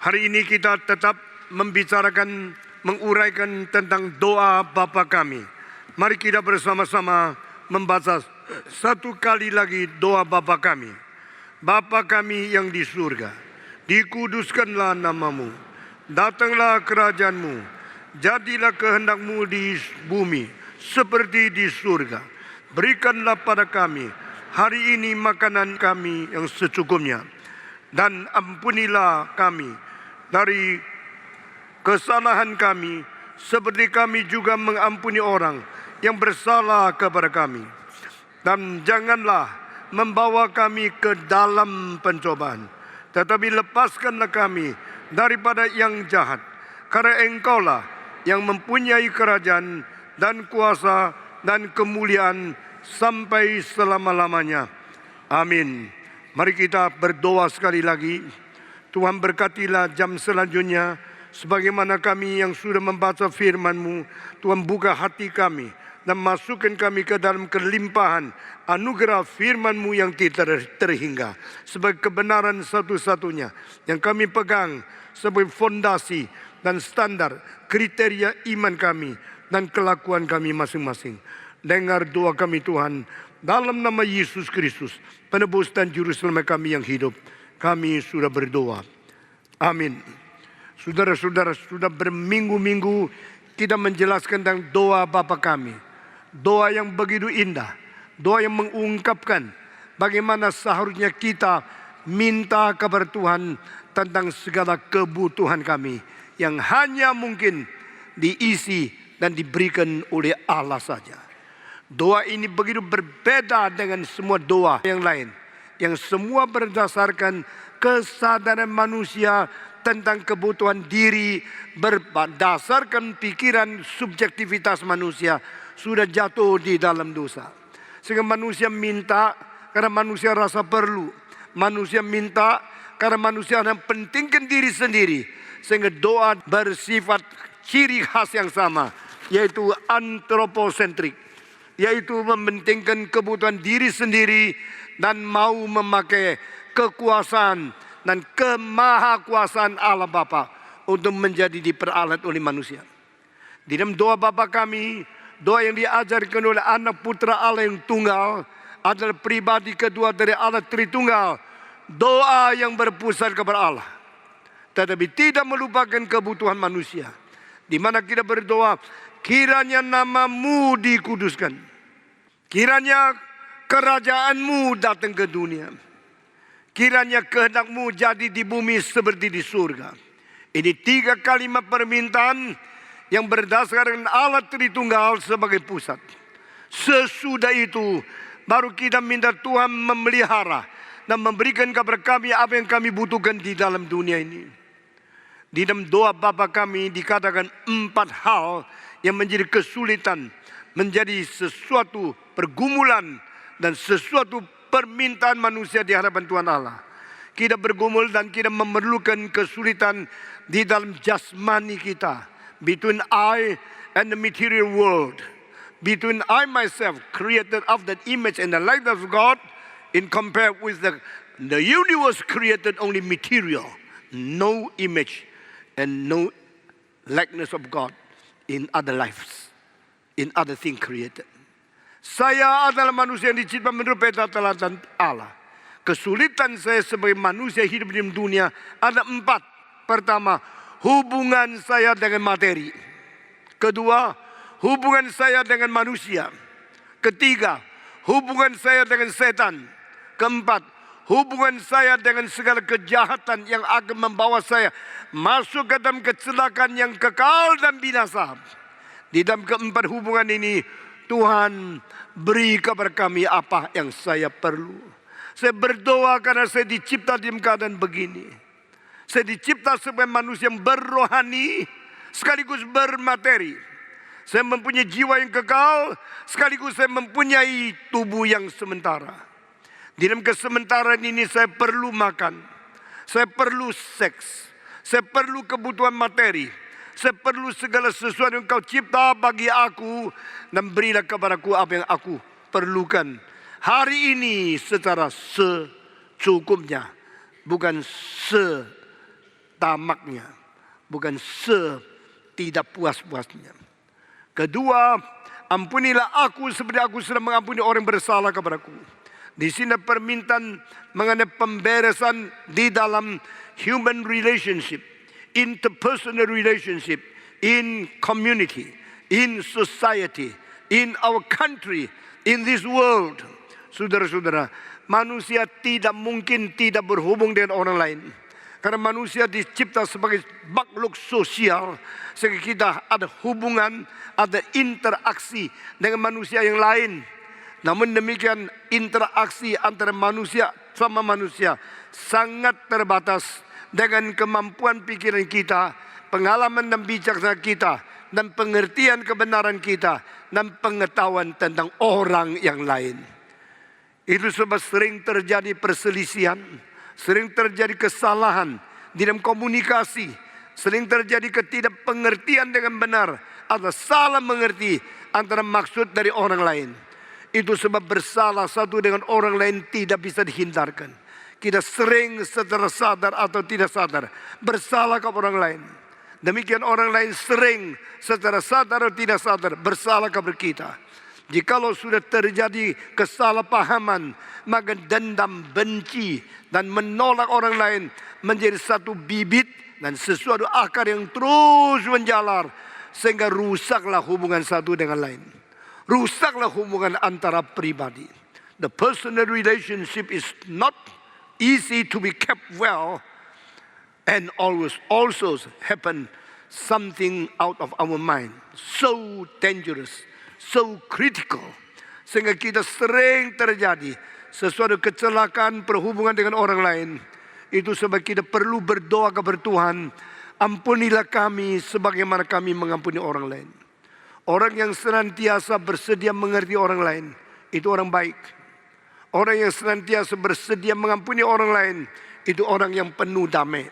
Hari ini kita tetap menguraikan tentang doa Bapa kami. Mari kita bersama-sama membaca satu kali lagi doa Bapa kami. Bapa kami yang di surga, dikuduskanlah namamu, datanglah kerajaanmu, jadilah kehendakmu di bumi seperti di surga. Berikanlah pada kami hari ini makanan kami yang secukupnya, dan ampunilah kami dari kesalahan kami, seperti kami juga mengampuni orang yang bersalah kepada kami. Dan janganlah membawa kami ke dalam pencobaan, tetapi lepaskanlah kami daripada yang jahat. Karena Engkaulah yang mempunyai kerajaan dan kuasa dan kemuliaan sampai selama-lamanya. Amin. Mari kita berdoa sekali lagi. Tuhan berkatilah jam selanjutnya. Sebagaimana kami yang sudah membaca firman-Mu, Tuhan buka hati kami dan masukkan kami ke dalam kelimpahan anugerah firman-Mu yang tidak terhingga, sebagai kebenaran satu-satunya yang kami pegang sebagai fondasi dan standar kriteria iman kami dan kelakuan kami masing-masing. Dengar doa kami Tuhan, dalam nama Yesus Kristus, penebus dan juru selamat kami yang hidup. Kami sudah berdoa. Amin. Saudara-saudara, sudah berminggu-minggu kita menjelaskan tentang doa Bapa kami. Doa yang begitu indah. Doa yang mengungkapkan bagaimana seharusnya kita minta kepada Tuhan tentang segala kebutuhan kami, yang hanya mungkin diisi dan diberikan oleh Allah saja. Doa ini begitu berbeda dengan semua doa yang lain, yang semua berdasarkan kesadaran manusia tentang kebutuhan diri, berdasarkan pikiran subjektivitas manusia sudah jatuh di dalam dosa. Sehingga manusia minta karena manusia rasa perlu. Manusia minta karena manusia pentingkan diri sendiri. Sehingga doa bersifat ciri khas yang sama, yaitu antroposentrik, yaitu mementingkan kebutuhan diri sendiri dan mau memakai kekuasaan dan kemahakuasaan Allah Bapa untuk menjadi diperalat oleh manusia. Di dalam doa Bapa kami, doa yang diajarkan oleh anak putra Allah yang tunggal, adalah pribadi kedua dari Allah Tritunggal. Doa yang berpusat kepada Allah, tetapi tidak melupakan kebutuhan manusia. Di mana kita berdoa, kiranya namamu dikuduskan, kiranya kerajaanmu datang ke dunia, kiranya kehendakmu jadi di bumi seperti di surga. Ini 3 kalimat permintaan yang berdasarkan Allah Tritunggal sebagai pusat. Sesudah itu baru kita minta Tuhan memelihara dan memberikan kepada kami apa yang kami butuhkan di dalam dunia ini. Di dalam doa Bapa kami dikatakan 4 hal yang menjadi kesulitan, menjadi sesuatu pergumulan dan sesuatu permintaan manusia di hadapan Tuhan Allah. Kita bergumul dan kita memerlukan kesulitan di dalam jasmani kita. Between I and the material world. Between I myself, created of that image and the likeness of God, in compared with the universe created only material. No image and no likeness of God in other lives, in other things created. Saya adalah manusia yang dicipta menurut peta teladan Allah. Kesulitan saya sebagai manusia hidup di dunia ada 4. Pertama, hubungan saya dengan materi. Kedua, hubungan saya dengan manusia. Ketiga, hubungan saya dengan setan. Keempat, hubungan saya dengan segala kejahatan yang akan membawa saya masuk ke dalam kecelakaan yang kekal dan binasa. Di dalam keempat hubungan ini, Tuhan beri kepada kami apa yang saya perlu. Saya berdoa karena saya dicipta dalam keadaan begini. Saya dicipta sebagai manusia yang berrohani sekaligus bermateri. Saya mempunyai jiwa yang kekal sekaligus saya mempunyai tubuh yang sementara. Di dalam kesementaraan ini saya perlu makan, saya perlu seks, saya perlu kebutuhan materi, saya perlu segala sesuatu yang Kau cipta bagi aku, dan berilah kepadaku apa yang aku perlukan hari ini secara secukupnya, bukan setamaknya, bukan setidak puas-puasnya. Kedua, ampunilah aku seperti aku sudah mengampuni orang bersalah kepadaku. Di sini permintaan mengenai pemberesan di dalam human relationship, interpersonal relationship, in community, in society, in our country, in this world. Saudara-saudara, manusia tidak mungkin tidak berhubung dengan orang lain. Karena manusia dicipta sebagai makhluk sosial, sehingga kita ada hubungan, ada interaksi dengan manusia yang lain. Namun demikian, interaksi antara manusia sama manusia sangat terbatas dengan kemampuan pikiran kita, pengalaman dan bijaksana kita, dan pengertian kebenaran kita, dan pengetahuan tentang orang yang lain. Itu sebab sering terjadi perselisihan, sering terjadi kesalahan di dalam komunikasi, sering terjadi ketidakpengertian dengan benar atau salah mengerti antara maksud dari orang lain. Itu sebab bersalah satu dengan orang lain tidak bisa dihindarkan. Kita sering secara sadar atau tidak sadar bersalah kepada orang lain. Demikian orang lain sering secara sadar atau tidak sadar bersalah kepada kita. Jikalau sudah terjadi kesalahpahaman, maka dendam, benci, dan menolak orang lain menjadi satu bibit dan sesuatu akar yang terus menjalar, sehingga rusaklah hubungan satu dengan lain. Rusaklah hubungan antara pribadi. The personal relationship is not easy to be kept well, and always also happen something out of our mind. So dangerous, so critical, sehingga kita sering terjadi sesuatu kecelakaan perhubungan dengan orang lain. Itu sebab kita perlu berdoa kepada Tuhan, ampunilah kami sebagaimana kami mengampuni orang lain. Orang yang senantiasa bersedia mengerti orang lain, itu orang baik. Orang yang senantiasa bersedia mengampuni orang lain, itu orang yang penuh damai.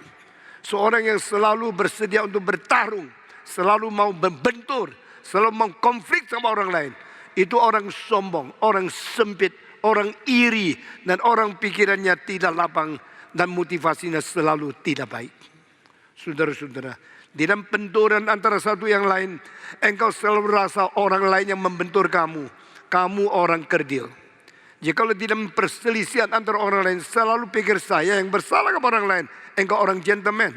Seorang yang selalu bersedia untuk bertarung, selalu mau membentur, selalu mau konflik sama orang lain, itu orang sombong, orang sempit, orang iri, dan orang pikirannya tidak lapang, dan motivasinya selalu tidak baik. Saudara-saudara, di dalam benturan antara satu yang lain, engkau selalu rasa orang lain yang membentur kamu, kamu orang kerdil. Jikalau di dalam perselisihan antara orang lain, selalu pikir saya yang bersalah kepada orang lain, engkau orang gentleman.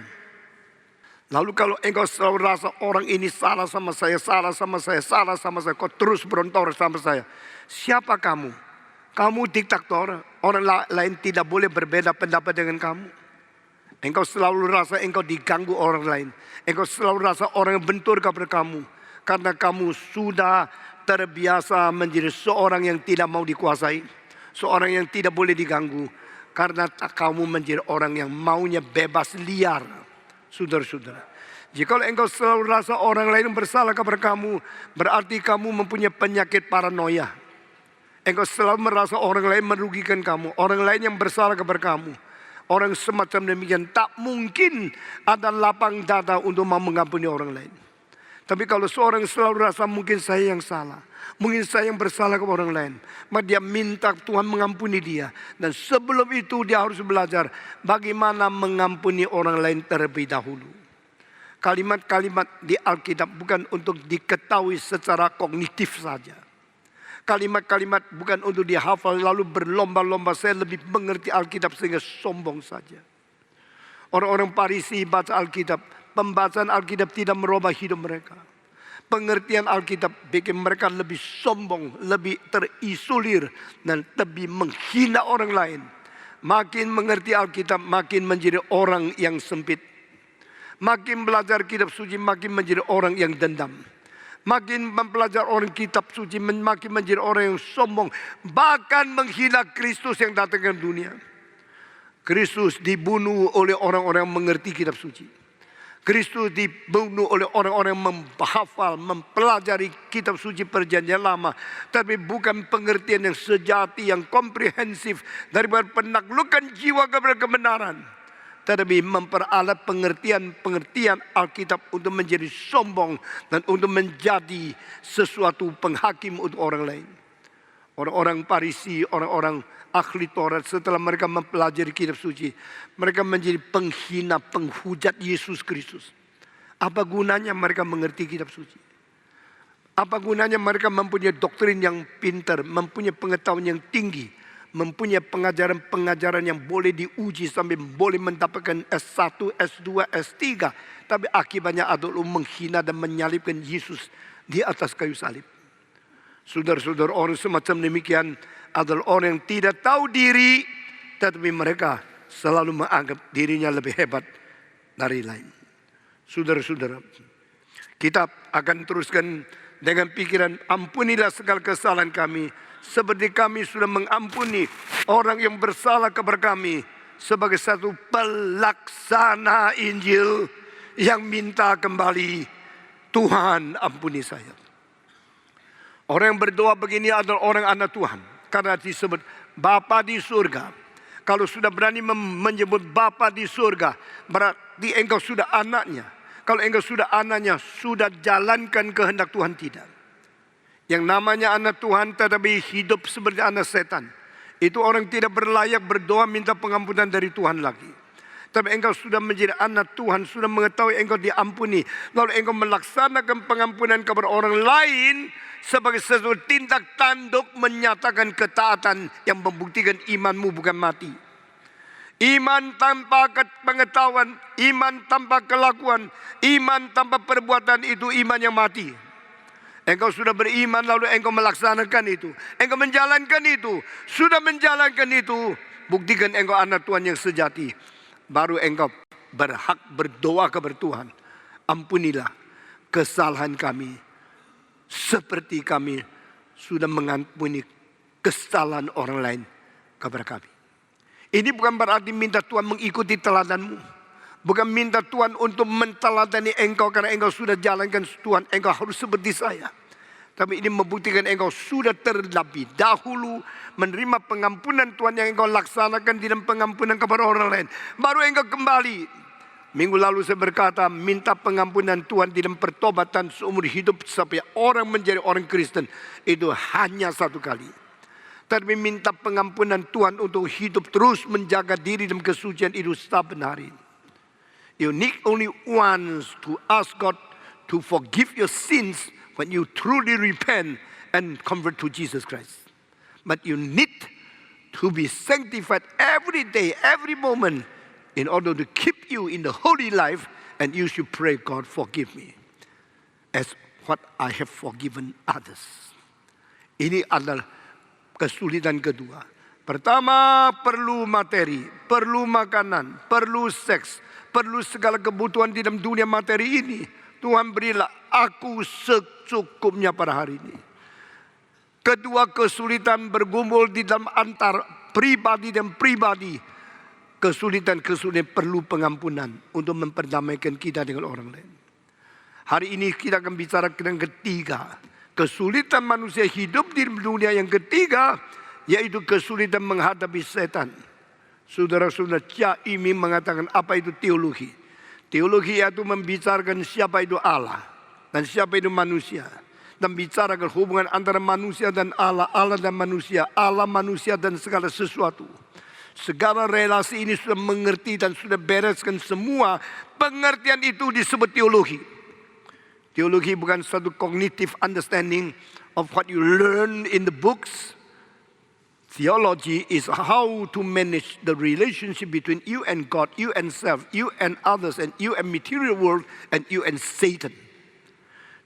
Lalu kalau engkau selalu rasa orang ini salah sama saya, salah sama saya, salah sama saya, kau terus berontor sama saya. Siapa kamu? Kamu diktator, orang lain tidak boleh berbeda pendapat dengan kamu. Engkau selalu rasa engkau diganggu orang lain. Engkau selalu rasa orang yang bentur kepada kamu. Karena kamu sudah terbiasa menjadi seorang yang tidak mau dikuasai. Seorang yang tidak boleh diganggu. Karena kamu menjadi orang yang maunya bebas liar. Saudara-saudara, jika engkau selalu rasa orang lain bersalah kepada kamu, berarti kamu mempunyai penyakit paranoia. Engkau selalu merasa orang lain merugikan kamu, orang lain yang bersalah kepada kamu. Orang semacam demikian tak mungkin ada lapang dada untuk mau mengampuni orang lain. Tapi kalau seorang selalu rasa mungkin saya yang salah, mungkin saya yang bersalah kepada orang lain, maka dia minta Tuhan mengampuni dia. Dan sebelum itu dia harus belajar bagaimana mengampuni orang lain terlebih dahulu. Kalimat-kalimat di Alkitab bukan untuk diketahui secara kognitif saja. Kalimat-kalimat bukan untuk dihafal lalu berlomba-lomba saya lebih mengerti Alkitab sehingga sombong saja. Orang-orang Farisi baca Alkitab, pembacaan Alkitab tidak merubah hidup mereka. Pengertian Alkitab bikin mereka lebih sombong, lebih terisolir, dan lebih menghina orang lain. Makin mengerti Alkitab, makin menjadi orang yang sempit. Makin belajar kitab suci, makin menjadi orang yang dendam. Makin mempelajari orang kitab suci, makin menjadi orang yang sombong. Bahkan menghina Kristus yang datang ke dunia. Kristus dibunuh oleh orang-orang yang mengerti kitab suci. Kristus dibunuh oleh orang-orang yang menghafal, mempelajari kitab suci perjanjian lama. Tapi bukan pengertian yang sejati, yang komprehensif. Daripada penaklukan jiwa kepada kebenaran. Tetapi memperalat pengertian Alkitab untuk menjadi sombong dan untuk menjadi sesuatu penghakim untuk orang lain. Orang-orang Farisi, orang-orang ahli Taurat, setelah mereka mempelajari kitab suci, mereka menjadi penghina, penghujat Yesus Kristus. Apa gunanya mereka mengerti kitab suci? Apa gunanya mereka mempunyai doktrin yang pintar, mempunyai pengetahuan yang tinggi, mempunyai pengajaran-pengajaran yang boleh diuji sampai boleh mendapatkan S1, S2, S3. Tapi akibatnya adalah menghina dan menyalibkan Yesus di atas kayu salib. Saudara-saudara, orang semacam demikian adalah orang yang tidak tahu diri, tetapi mereka selalu menganggap dirinya lebih hebat dari lain. Saudara-saudara, kita akan teruskan dengan pikiran, ampunilah segala kesalahan kami, seperti kami sudah mengampuni orang yang bersalah kepada kami, sebagai satu pelaksana Injil yang minta kembali, Tuhan ampuni saya. Orang yang berdoa begini adalah orang anak Tuhan, karena disebut Bapa di surga. Kalau sudah berani menyebut Bapa di surga, berarti engkau sudah anaknya. Kalau engkau sudah anaknya, sudah jalankan kehendak Tuhan, tidak. Yang namanya anak Tuhan tetapi hidup seperti anak setan, itu orang tidak berlayak berdoa minta pengampunan dari Tuhan lagi. Tapi engkau sudah menjadi anak Tuhan, sudah mengetahui engkau diampuni, lalu engkau melaksanakan pengampunan kepada orang lain sebagai sesuatu tindak tanduk menyatakan ketaatan yang membuktikan imanmu bukan mati. Iman tanpa pengetahuan, iman tanpa kelakuan, iman tanpa perbuatan itu iman yang mati. Engkau sudah beriman lalu engkau melaksanakan itu, engkau menjalankan itu, sudah menjalankan itu, buktikan engkau anak Tuhan yang sejati. Baru engkau berhak berdoa kepada Tuhan, ampunilah kesalahan kami, seperti kami sudah mengampuni kesalahan orang lain kepada kami. Ini bukan berarti minta Tuhan mengikuti teladanmu. Bukan minta Tuhan untuk menteladani engkau karena engkau sudah jalankan Tuhan, engkau harus seperti saya. Tapi ini membuktikan engkau sudah terlebih dahulu menerima pengampunan Tuhan yang engkau laksanakan di dalam pengampunan kepada orang lain. Baru engkau kembali. Minggu lalu saya berkata, minta pengampunan Tuhan di dalam pertobatan seumur hidup sampai orang menjadi orang Kristen, itu hanya satu kali. Tapi minta pengampunan Tuhan untuk hidup terus menjaga diri dalam kesucian itu saben hari. You need only once to ask God to forgive your sins when you truly repent and convert to Jesus Christ. But you need to be sanctified every day, every moment, in order to keep you in the holy life, and you should pray, God, forgive me as what I have forgiven others. Ini adalah kesulitan kedua. Pertama, perlu materi, perlu makanan, perlu seks, perlu segala kebutuhan di dalam dunia materi ini. Tuhan berilah aku secukupnya pada hari ini. Kedua, kesulitan bergumul di dalam antar pribadi dan pribadi. Kesulitan-kesulitan perlu pengampunan untuk memperdamaikan kita dengan orang lain. Hari ini kita akan bicara yang ketiga. Kesulitan manusia hidup di dunia yang ketiga, yaitu kesulitan menghadapi setan. Saudara-saudara, Chia Imi mengatakan apa itu teologi. Teologi itu membicarakan siapa itu Allah dan siapa itu manusia. Dan bicarakan hubungan antara manusia dan Allah, Allah dan manusia, Allah manusia dan segala sesuatu. Segala relasi ini sudah mengerti dan sudah bereskan semua. Pengertian itu disebut teologi. Teologi bukan satu cognitive understanding of what you learn in the books. Theology is how to manage the relationship between you and God, you and self, you and others, and you and material world, and you and Satan.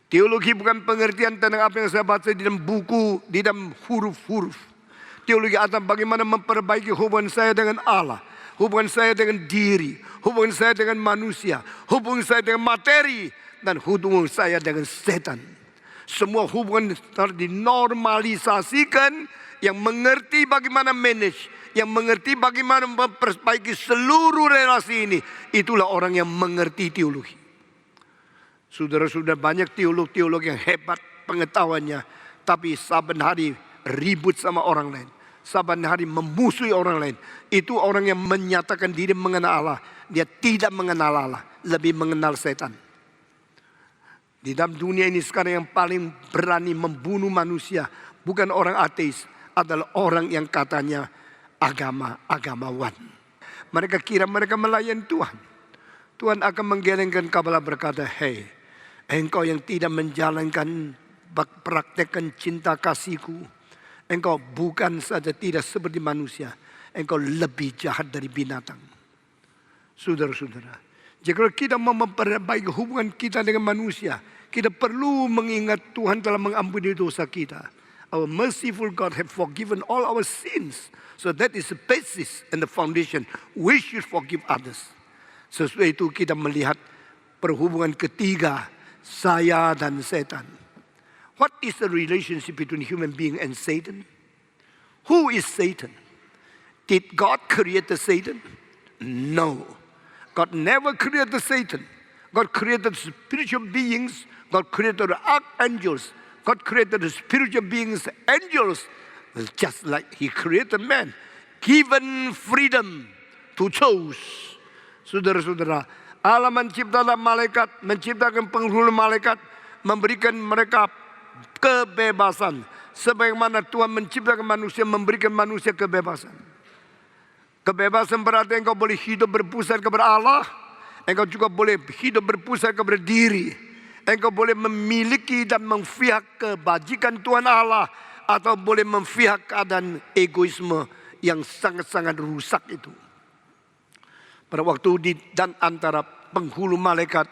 Teologi bukan pengertian tentang apa yang saya baca di dalam buku, di dalam huruf-huruf. Teologi adalah bagaimana memperbaiki hubungan saya dengan Allah, hubungan saya dengan diri, hubungan saya dengan manusia, hubungan saya dengan materi, dan hubungan saya dengan setan. Semua hubungan harus dinormalisasikan. Yang mengerti bagaimana manage, yang mengerti bagaimana memperbaiki seluruh relasi ini, itulah orang yang mengerti teologi. Saudara-saudara, banyak teolog-teolog yang hebat pengetahuannya, tapi saben hari ribut sama orang lain, saben hari memusuhi orang lain. Itu orang yang menyatakan diri mengenal Allah, dia tidak mengenal Allah, lebih mengenal setan. Di dalam dunia ini sekarang yang paling berani membunuh manusia bukan orang ateis, adalah orang yang katanya agamawan. Mereka kira mereka melayani Tuhan. Tuhan akan menggelengkan kepala berkata, "Hei, engkau yang tidak menjalankan praktekkan cinta kasihku, engkau bukan saja tidak seperti manusia, engkau lebih jahat dari binatang." Saudara-saudara, jika kita mau memperbaiki hubungan kita dengan manusia, kita perlu mengingat Tuhan telah mengampuni dosa kita. Our merciful God have forgiven all our sins. So that is the basis and the foundation. We should forgive others. Sesuai itu kita melihat perhubungan ketiga, saya dan setan. What is the relationship between human being and Satan? Who is Satan? Did God create the Satan? No. God never created Satan. God created spiritual beings. God created archangels. God created the spiritual beings, angels, just like He created man, given freedom to choose. Saudara-saudara, Allah menciptakan malaikat, menciptakan penghulu malaikat, memberikan mereka kebebasan. Sebagaimana Tuhan menciptakan manusia, memberikan manusia kebebasan. Kebebasan berarti engkau boleh hidup berpusat kepada Allah. Engkau juga boleh hidup berpusat kepada diri. Engkau boleh memiliki dan memihak kebajikan Tuhan Allah, atau boleh memihak keadaan egoisme yang sangat-sangat rusak itu. Pada waktu dan antara penghulu malaikat,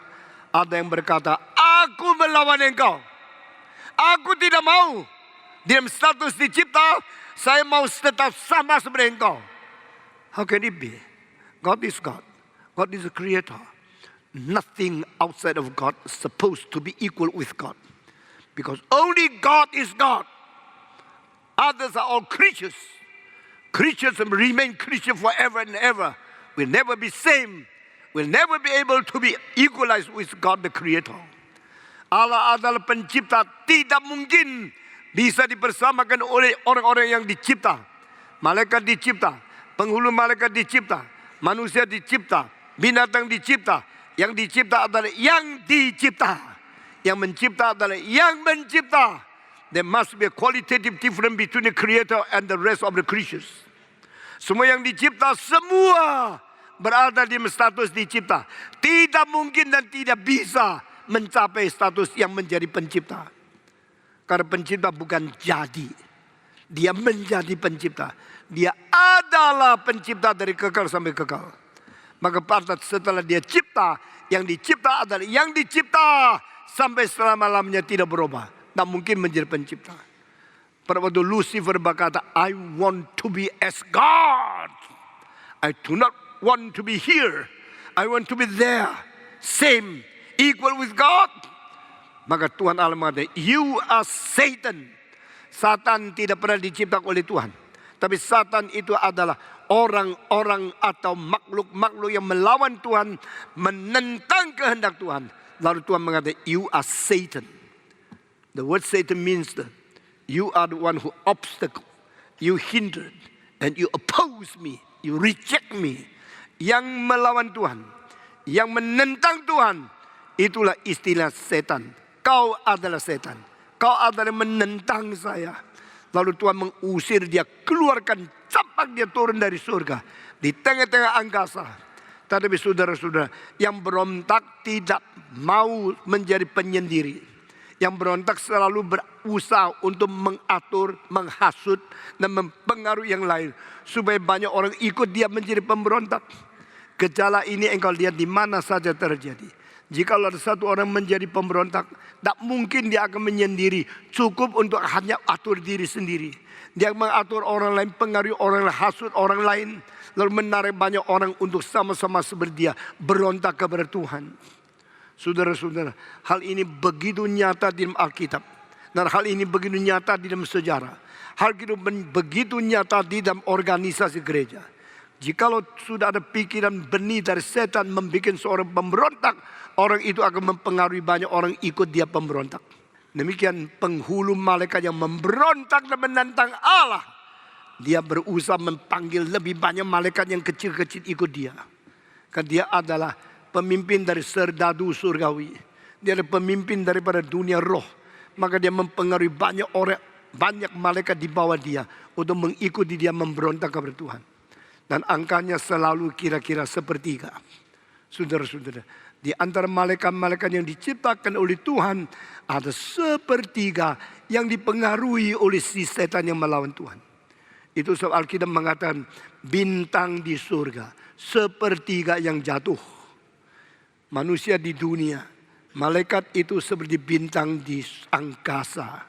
ada yang berkata, "Aku melawan engkau. Aku tidak mau. Dalam status dicipta, saya mau tetap sama seperti engkau." How can it be? God is God. God is the creator. Nothing outside of God is supposed to be equal with God. Because only God is God. Others are all creatures. Creatures remain creatures forever and ever. Will never be same. Will never be able to be equalized with God the Creator. Allah adalah pencipta. Tidak mungkin bisa dipersamakan oleh orang-orang yang dicipta. Malaikat dicipta. Penghulu malaikat dicipta. Manusia dicipta. Binatang dicipta. Yang dicipta adalah yang dicipta. Yang mencipta adalah yang mencipta. There must be a qualitative difference between the creator and the rest of the creatures. Semua yang dicipta, semua berada di status dicipta. Tidak mungkin dan tidak bisa mencapai status yang menjadi pencipta. Karena pencipta bukan jadi. Dia menjadi pencipta. Dia adalah pencipta dari kekal sampai kekal. Maka setelah dia cipta, yang dicipta adalah yang dicipta sampai selama-lamanya tidak berubah. Tak mungkin menjadi pencipta. Pada waktu Lucifer berkata, "I want to be as God. I do not want to be here. I want to be there. Same, equal with God." Maka Tuhan Allah mengatakan, "You are Satan." Satan tidak pernah diciptakan oleh Tuhan. Tapi Satan itu adalah orang-orang atau makhluk-makhluk yang melawan Tuhan, menentang kehendak Tuhan. Lalu Tuhan mengatakan, "You are Satan." The word Satan means that you are the one who obstacle, you hindered, and you oppose me, you reject me. Yang melawan Tuhan, yang menentang Tuhan, itulah istilah setan. Kau adalah setan. Kau adalah menentang saya. Lalu Tuhan mengusir dia, keluarkan, campak dia turun dari surga di tengah-tengah angkasa. Tetapi saudara-saudara, yang berontak tidak mau menjadi penyendiri. Yang berontak selalu berusaha untuk mengatur, menghasut, dan mempengaruhi yang lain, supaya banyak orang ikut dia menjadi pemberontak. Gejala ini engkau lihat di mana saja terjadi. Jika ada satu orang menjadi pemberontak, tak mungkin dia akan menyendiri. Cukup untuk hanya atur diri sendiri. Dia mengatur orang lain, pengaruhi orang lain, hasut orang lain. Lalu menarik banyak orang untuk sama-sama seperti dia berontak kepada Tuhan. Saudara-saudara, hal ini begitu nyata di dalam Alkitab. Dan hal ini begitu nyata di dalam sejarah. Hal itu begitu nyata di dalam organisasi gereja. Jikalau sudah ada pikiran benih dari setan membuat seorang pemberontak, orang itu akan mempengaruhi banyak orang ikut dia pemberontak. Demikian penghulu malaikat yang memberontak dan menentang Allah. Dia berusaha memanggil lebih banyak malaikat yang kecil-kecil ikut dia. Karena dia adalah pemimpin dari serdadu surgawi. Dia adalah pemimpin daripada dunia roh. Maka dia mempengaruhi banyak banyak malaikat di bawah dia untuk mengikuti dia memberontak kepada Tuhan. Dan angkanya selalu kira-kira sepertiga. Saudara-saudara, di antara malaikat-malaikat yang diciptakan oleh Tuhan, ada sepertiga yang dipengaruhi oleh si setan yang melawan Tuhan. Itu sebab Alkitab mengatakan bintang di surga, sepertiga yang jatuh. Manusia di dunia, malaikat itu seperti bintang di angkasa.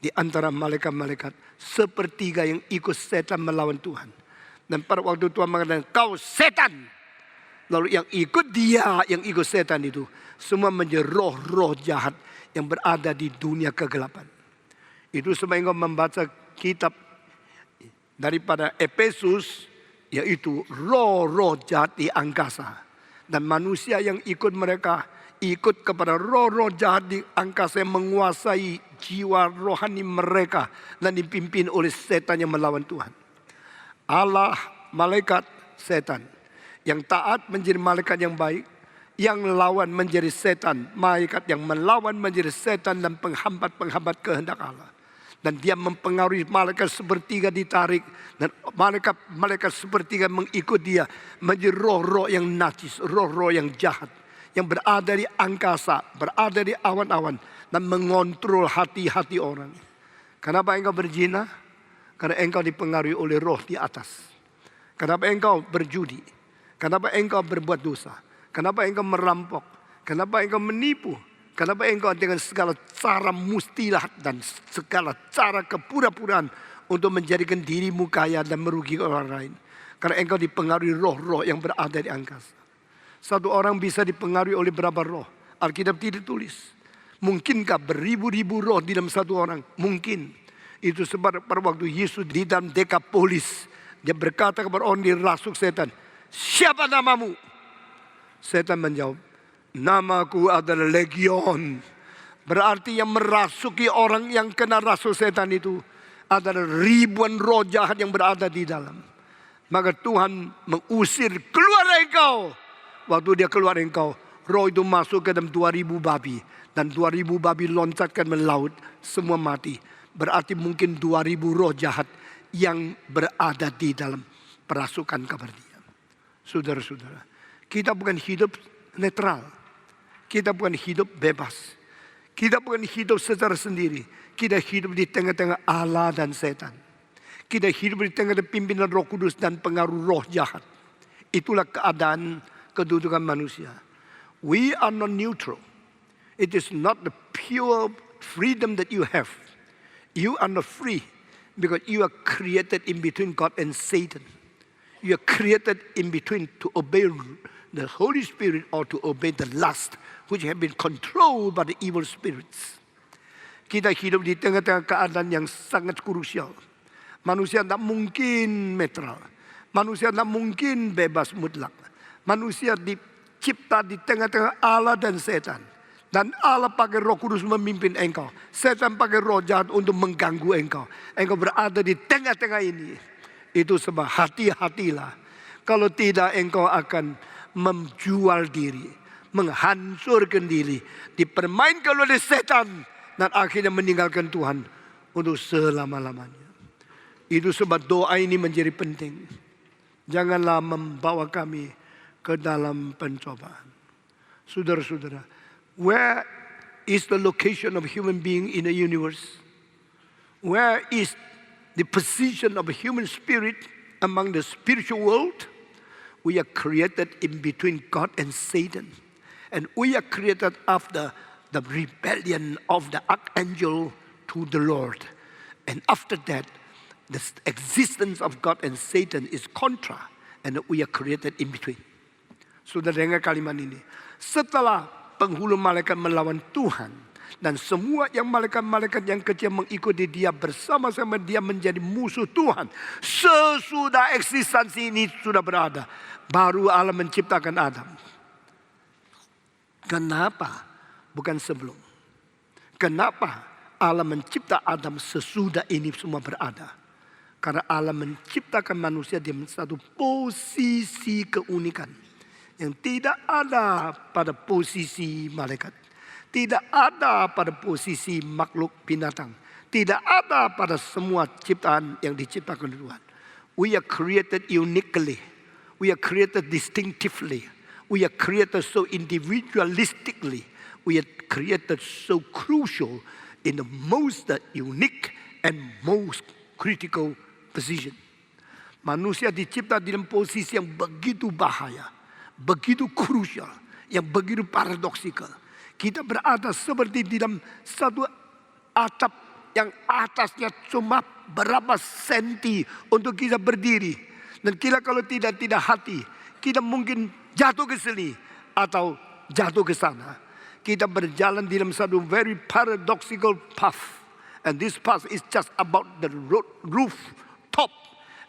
Di antara malaikat-malaikat, sepertiga yang ikut setan melawan Tuhan. Dan pada waktu Tuhan mengatakan, kau setan. Lalu yang ikut dia, yang ikut setan itu, semua menjadi roh-roh jahat yang berada di dunia kegelapan. Itu sebab engkau membaca kitab daripada Efesus, yaitu roh-roh jahat di angkasa. Dan manusia yang ikut mereka, ikut kepada roh-roh jahat di angkasa yang menguasai jiwa rohani mereka dan dipimpin oleh setan yang melawan Tuhan. Allah, malaikat, setan. Yang taat menjadi malaikat yang baik, yang lawan menjadi setan. Malaikat yang melawan menjadi setan dan penghambat-penghambat kehendak Allah. Dan dia mempengaruhi malaikat sepertiga ditarik. Dan malaikat sepertiga mengikut dia. Menjadi roh-roh yang najis, roh-roh yang jahat. Yang berada di angkasa, berada di awan-awan. Dan mengontrol hati-hati orang. Kenapa engkau berzina? Karena engkau dipengaruhi oleh roh di atas. Kenapa engkau berjudi? Kenapa engkau berbuat dosa? Kenapa engkau merampok? Kenapa engkau menipu? Kenapa engkau dengan segala cara mustilah dan segala cara kepura-puraan untuk menjadikan dirimu kaya dan merugikan orang lain? Karena engkau dipengaruhi roh-roh yang berada di angkasa. Satu orang bisa dipengaruhi oleh berapa roh? Alkitab tidak tulis. Mungkinkah beribu-ribu roh di dalam satu orang? Mungkin. Itu sebab pada waktu Yesus di dalam Dekapolis, dia berkata kepada orang di rasuk setan, siapa namamu? Setan menjawab, namaku adalah Legion. Berarti yang merasuki orang yang kena rasuk setan itu adalah ribuan roh jahat yang berada di dalam. Maka Tuhan mengusir, keluar engkau. Waktu dia keluar engkau, roh itu masuk ke dalam 2000 babi. Dan 2000 babi loncatkan melaut, semua mati. Berarti mungkin 2000 roh jahat yang berada di dalam perasukan kepada dia. Saudara-saudara, kita bukan hidup netral. Kita bukan hidup bebas. Kita bukan hidup secara sendiri. Kita hidup di tengah-tengah Allah dan setan. Kita hidup di tengah-tengah pimpinan Roh Kudus dan pengaruh roh jahat. Itulah keadaan kedudukan manusia. We are not neutral. It is not the pure freedom that you have. You are not free because you are created in between God and Satan. You are created in between to obey the Holy Spirit or to obey the lust which have been controlled by the evil spirits. Kita hidup di tengah-tengah keadaan yang sangat krusial. Manusia tidak mungkin netral. Manusia tidak mungkin bebas mutlak. Manusia dicipta di tengah-tengah Allah dan setan. Dan Allah pakai Roh Kudus memimpin engkau. Setan pakai roh jahat untuk mengganggu engkau. Engkau berada di tengah-tengah ini. Itu sebab hati-hatilah. Kalau tidak engkau akan menjual diri. Menghancurkan diri. Dipermainkan oleh setan. Dan akhirnya meninggalkan Tuhan untuk selama-lamanya. Itu sebab doa ini menjadi penting. Janganlah membawa kami ke dalam pencobaan. Saudara-saudara, where is the location of human being in the universe? Where is the position of a human spirit among the spiritual world? We are created in between God and Satan. And we are created after the rebellion of the archangel to the Lord. And after that, the existence of God and Satan is contra. And we are created in between. Sudah dengar kalimat ini. Setelah penghulu malaikat melawan Tuhan. Dan semua yang malaikat-malaikat yang kecil mengikuti dia bersama-sama dia menjadi musuh Tuhan. Sesudah eksistensi ini sudah berada. Baru Allah menciptakan Adam. Kenapa? Bukan sebelum. Kenapa Allah mencipta Adam sesudah ini semua berada? Karena Allah menciptakan manusia di satu posisi keunikan. Yang tidak ada pada posisi malaikat. Tidak ada pada posisi makhluk binatang. Tidak ada pada semua ciptaan yang diciptakan Tuhan. We are created uniquely. We are created distinctively. We are created so individualistically. We are created so crucial in the most unique and most critical position. Manusia dicipta dalam posisi yang begitu bahaya, begitu krusial, yang begitu paradoksikal. Kita berada seperti di dalam satu atap yang atasnya cuma berapa senti untuk kita berdiri. Dan kita kalau tidak hati, kita mungkin jatuh ke sini atau jatuh ke sana. Kita berjalan di dalam satu very paradoxical path. And this path is just about the roof top.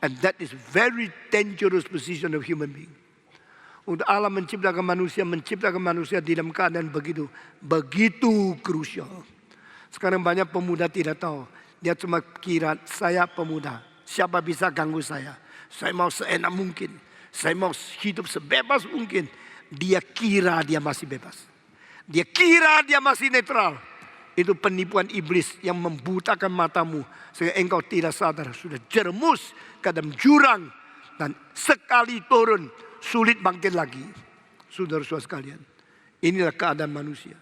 And that is very dangerous position of human being. Untuk Allah menciptakan manusia di dalam keadaan begitu krusial. Sekarang banyak pemuda tidak tahu. Dia cuma kira saya pemuda. Siapa bisa ganggu saya? Saya mau seenak mungkin. Saya mau hidup sebebas mungkin. Dia kira dia masih bebas. Dia kira dia masih netral. Itu penipuan iblis yang membutakan matamu. Sehingga engkau tidak sadar. Sudah jerumus ke dalam jurang. Dan sekali turun sulit bangkit lagi. Saudara-saudara sekalian. Inilah keadaan manusia.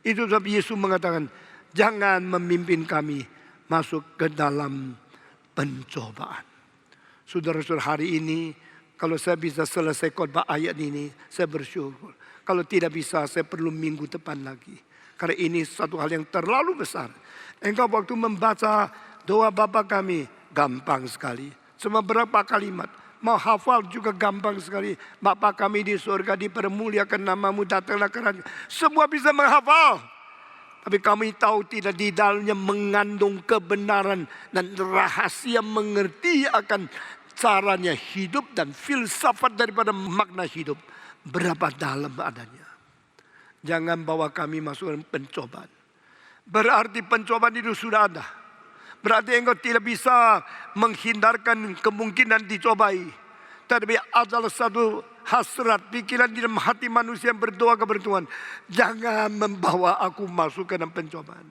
Itu sebab Yesus mengatakan, jangan memimpin kami masuk ke dalam pencobaan. Saudara-saudara, hari ini kalau saya bisa selesai khotbah ayat ini, saya bersyukur. Kalau tidak bisa, saya perlu minggu depan lagi. Karena ini satu hal yang terlalu besar. Engkau waktu membaca doa Bapa kami, gampang sekali. Cuma berapa kalimat. Mau hafal juga gampang sekali. Bapa kami di surga, dipermuliakan namamu, datanglah kerajaan. Semua bisa menghafal. Tapi kami tahu tidak di dalamnya mengandung kebenaran dan rahasia mengerti akan caranya hidup dan filsafat daripada makna hidup. Berapa dalam adanya. Jangan bawa kami masuk dalam pencobaan. Berarti pencobaan itu sudah ada. Berarti engkau tidak bisa menghindarkan kemungkinan dicobai. Tapi adalah satu hasrat pikiran di dalam hati manusia yang berdoa kepada Tuhan. Jangan membawa aku masuk ke dalam pencobaan.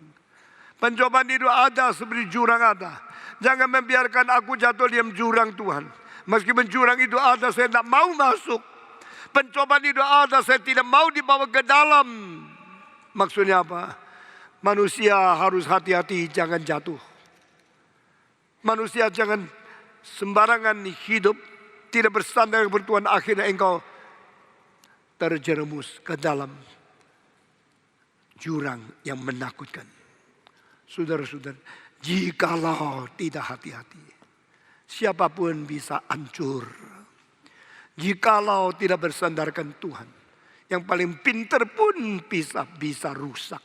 Pencobaan itu ada seperti jurang ada. Jangan membiarkan aku jatuh di dalam jurang Tuhan. Meskipun jurang itu ada, saya tidak mau masuk. Pencobaan itu ada, saya tidak mau dibawa ke dalam. Maksudnya apa? Manusia harus hati-hati, jangan jatuh. Manusia jangan sembarangan hidup, tidak bersandar kepada Tuhan, akhirnya engkau terjerumus ke dalam jurang yang menakutkan. Saudara-saudara, jikalau tidak hati-hati, siapapun bisa hancur. Jikalau tidak bersandarkan Tuhan, yang paling pintar pun bisa rusak.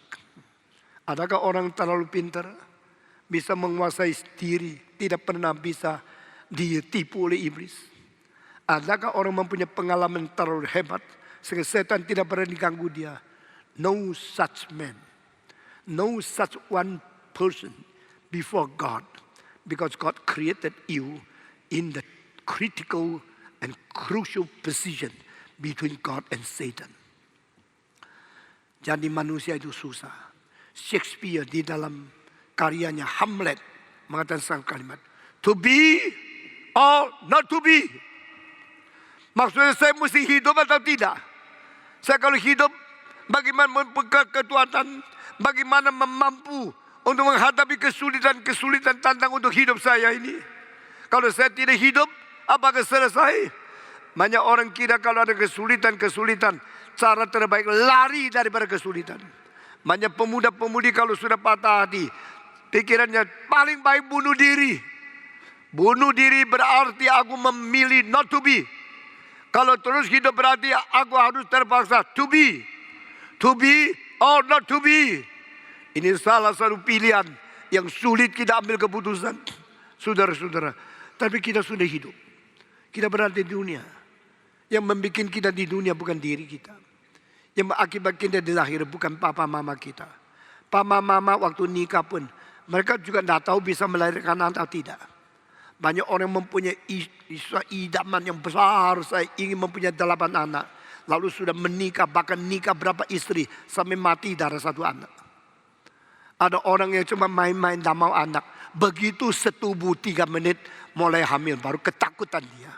Adakah orang terlalu pintar bisa menguasai diri, tidak pernah bisa ditipu oleh iblis? Adakah orang mempunyai pengalaman terlalu hebat sehingga setan tidak pernah diganggu dia? No such man, no such one person before God, because God created you in the critical and crucial position between God and Satan. Jadi manusia itu susah. Shakespeare di dalam karyanya Hamlet mengatakan sang kalimat, to be or not to be. Maksudnya saya mesti hidup atau tidak. Saya kalau hidup, bagaimana mempegang kekuatan, bagaimana mampu untuk menghadapi kesulitan tantang untuk hidup saya ini. Kalau saya tidak hidup, apakah selesai? Banyak orang kira kalau ada kesulitan, cara terbaik lari daripada kesulitan. Banyak pemuda-pemudi kalau sudah patah hati, pikirannya paling baik bunuh diri. Bunuh diri berarti aku memilih not to be. Kalau terus hidup berarti aku harus terpaksa to be. To be or not to be. Ini salah satu pilihan yang sulit kita ambil keputusan. Saudara-saudara, tapi kita sudah hidup. Kita berada di dunia. Yang membuat kita di dunia bukan diri kita. Yang mengakibatkan kita dilahir bukan papa mama kita. Papa mama waktu nikah pun mereka juga tidak tahu bisa melahirkan anak atau tidak. Banyak orang mempunyai idaman yang besar. Saya ingin mempunyai 8 anak. Lalu sudah menikah, bahkan nikah berapa istri sampai mati darah satu anak. Ada orang yang cuma main-main tak mau anak. Begitu setubuh 3 menit mulai hamil, baru ketakutan dia.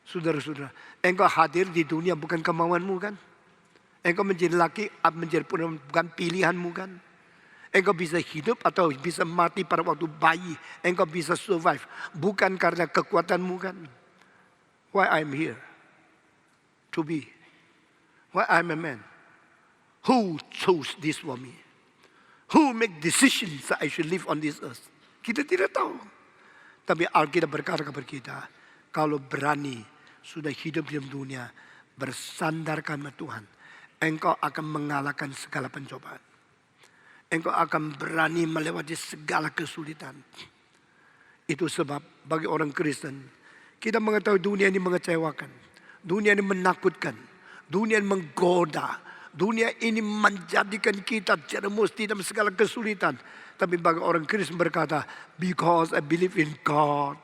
Saudara-saudara, engkau hadir di dunia bukan kemauanmu kan? Engkau menjadi laki, menjadi perempuan bukan pilihanmu kan? Engkau bisa hidup atau bisa mati pada waktu bayi. Engkau bisa survive. Bukan karena kekuatanmu kan? Why I'm here? To be. Why I'm a man? Who chose this for me? Who make decisions that I should live on this earth? Kita tidak tahu. Tapi Alkitab berkata kepada kita, kalau berani sudah hidup di dunia, bersandarkan pada Tuhan, engkau akan mengalahkan segala pencobaan. Engkau akan berani melewati segala kesulitan. Itu sebab bagi orang Kristen, kita mengetahui dunia ini mengecewakan. Dunia ini menakutkan. Dunia ini menggoda. Dunia ini menjadikan kita jerumus di dalam segala kesulitan. Tapi bagi orang Kristen berkata, because I believe in God,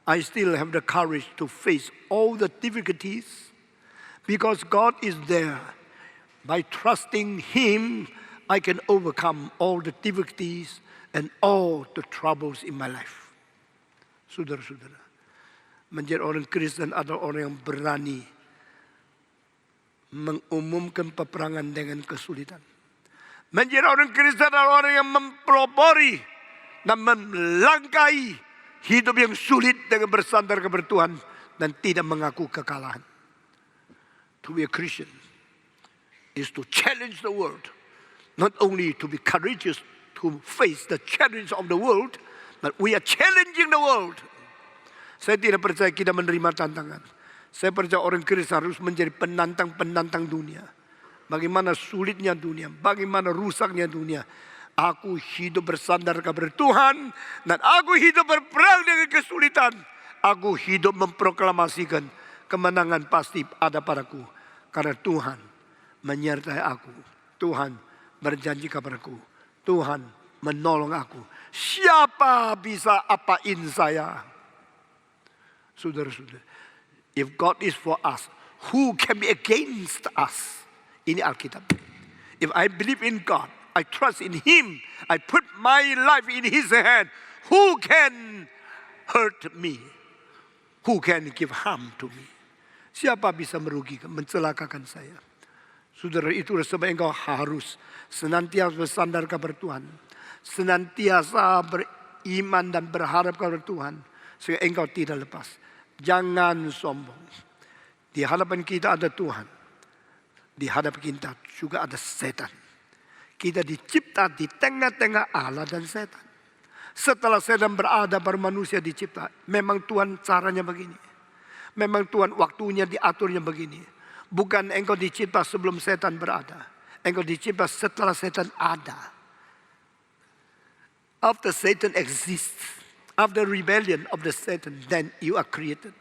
I still have the courage to face all the difficulties. Because God is there. By trusting Him, I can overcome all the difficulties and all the troubles in my life. Saudara-saudara, menjadi orang Kristen adalah orang yang berani mengumumkan peperangan dengan kesulitan. Menjadi orang Kristen adalah orang yang mempelopori dan melangkahi hidup yang sulit dengan bersandar kepada Tuhan dan tidak mengaku kekalahan. To be a Christian is to challenge the world. Not only to be courageous to face the challenge of the world, but we are challenging the world. Saya tidak percaya kita menerima tantangan. Saya percaya orang Kristen harus menjadi penantang-penantang dunia. Bagaimana sulitnya dunia, bagaimana rusaknya dunia. Aku hidup bersandar kepada Tuhan, dan aku hidup berperang dengan kesulitan. Aku hidup memproklamasikan kemenangan pasti ada padaku. Karena Tuhan menyertai aku. Tuhan berjanji kepadaku. Tuhan menolong aku. Siapa bisa apain saya? Saudara-saudara, if God is for us, who can be against us? Ini Alkitab. If I believe in God, I trust in Him, I put my life in His hand, who can hurt me? Who can give harm to me? Siapa bisa merugikan, mencelakakan saya? Saudara, itulah sebab engkau harus senantiasa bersandar kepada Tuhan. Senantiasa beriman dan berharap kepada Tuhan. Sehingga engkau tidak lepas. Jangan sombong. Di hadapan kita ada Tuhan. Di hadapan kita juga ada setan. Kita dicipta di tengah-tengah Allah dan setan. Setelah setan berada baru manusia dicipta. Memang Tuhan caranya begini. Memang Tuhan waktunya diaturnya begini. Bukan engkau dicipta sebelum setan berada. Engkau dicipta setelah setan ada. After Satan exists, after rebellion of the Satan, then you are created.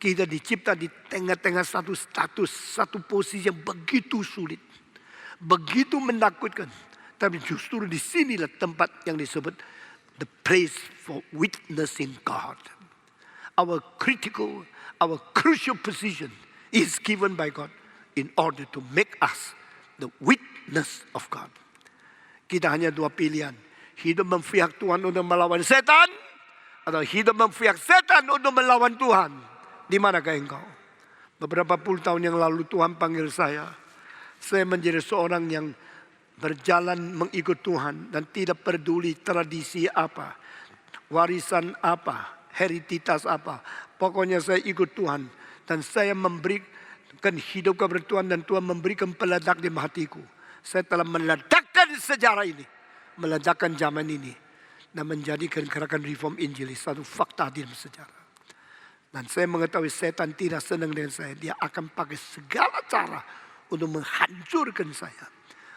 Kita dicipta di tengah-tengah satu status, satu posisi yang begitu sulit. Begitu menakutkan. Tapi justru di sinilah tempat yang disebut the place for witnessing God. Our crucial position is given by God in order to make us the witness of God. Kita hanya dua pilihan. Hidup memihak Tuhan untuk melawan setan, atau hidup memihak setan untuk melawan Tuhan. Di manakah engkau? Beberapa puluh tahun yang lalu Tuhan panggil saya. Saya menjadi seorang yang berjalan mengikut Tuhan dan tidak peduli tradisi apa, warisan apa, herititas apa. Pokoknya saya ikut Tuhan dan saya memberikan hidup kepada Tuhan dan Tuhan memberikan peledak di hatiku. Saya telah meledakkan sejarah ini, meledakkan zaman ini dan menjadikan gerakan reform Injili satu fakta di dalam sejarah. Dan saya mengetahui setan tidak senang dengan saya. Dia akan pakai segala cara untuk menghancurkan saya.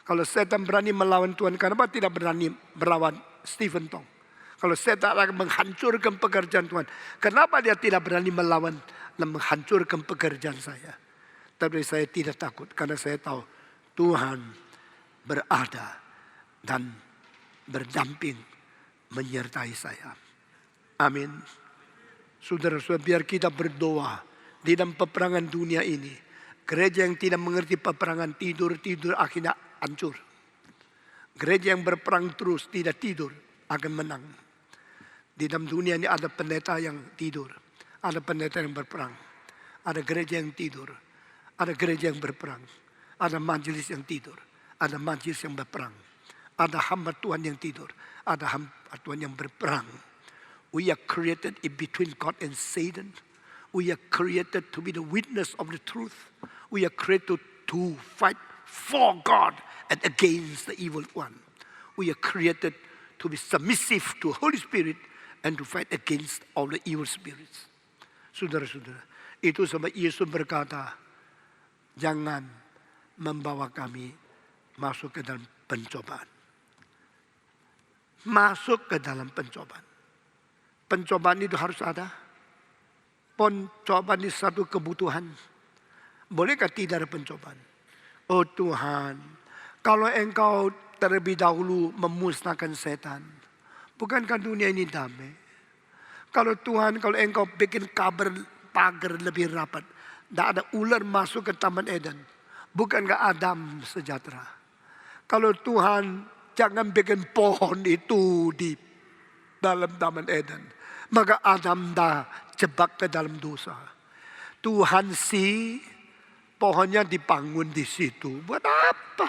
Kalau setan berani melawan Tuhan, kenapa tidak berani melawan Stephen Tong? Kalau setan akan menghancurkan pekerjaan Tuhan, kenapa dia tidak berani melawan dan menghancurkan pekerjaan saya? Tapi saya tidak takut karena saya tahu Tuhan berada dan berdamping menyertai saya. Amin. Saudara-saudara, biar kita berdoa di dalam peperangan dunia ini. Gereja yang tidak mengerti peperangan tidur akhirnya hancur. Gereja yang berperang terus, tidak tidur, akan menang. Di dalam dunia ini ada pendeta yang tidur, ada pendeta yang berperang, ada gereja yang tidur, ada gereja yang berperang, ada majelis yang tidur, ada majelis yang berperang, ada hamba Tuhan yang tidur, ada hamba Tuhan yang berperang. We are created in between God and Satan. We are created to be the witness of the truth. We are created to fight for God and against the evil one. We are created to be submissive to Holy Spirit and to fight against all the evil spirits. Saudara-saudara, itu sebab Yesus berkata, jangan membawa kami masuk ke dalam pencobaan. Masuk ke dalam pencobaan. Pencobaan itu harus ada. Pencobaan itu satu kebutuhan. Bolehkah tidak ada pencobaan? Oh Tuhan, kalau Engkau terlebih dahulu memusnahkan setan, bukankah dunia ini damai? Kalau Tuhan, kalau Engkau bikin pagar lebih rapat, tidak ada ular masuk ke Taman Eden, bukankah Adam sejahtera? Kalau Tuhan jangan bikin pohon itu di dalam Taman Eden, maka Adam dah jebak ke dalam dosa. Tuhan sih pohonnya dibangun di situ, buat apa?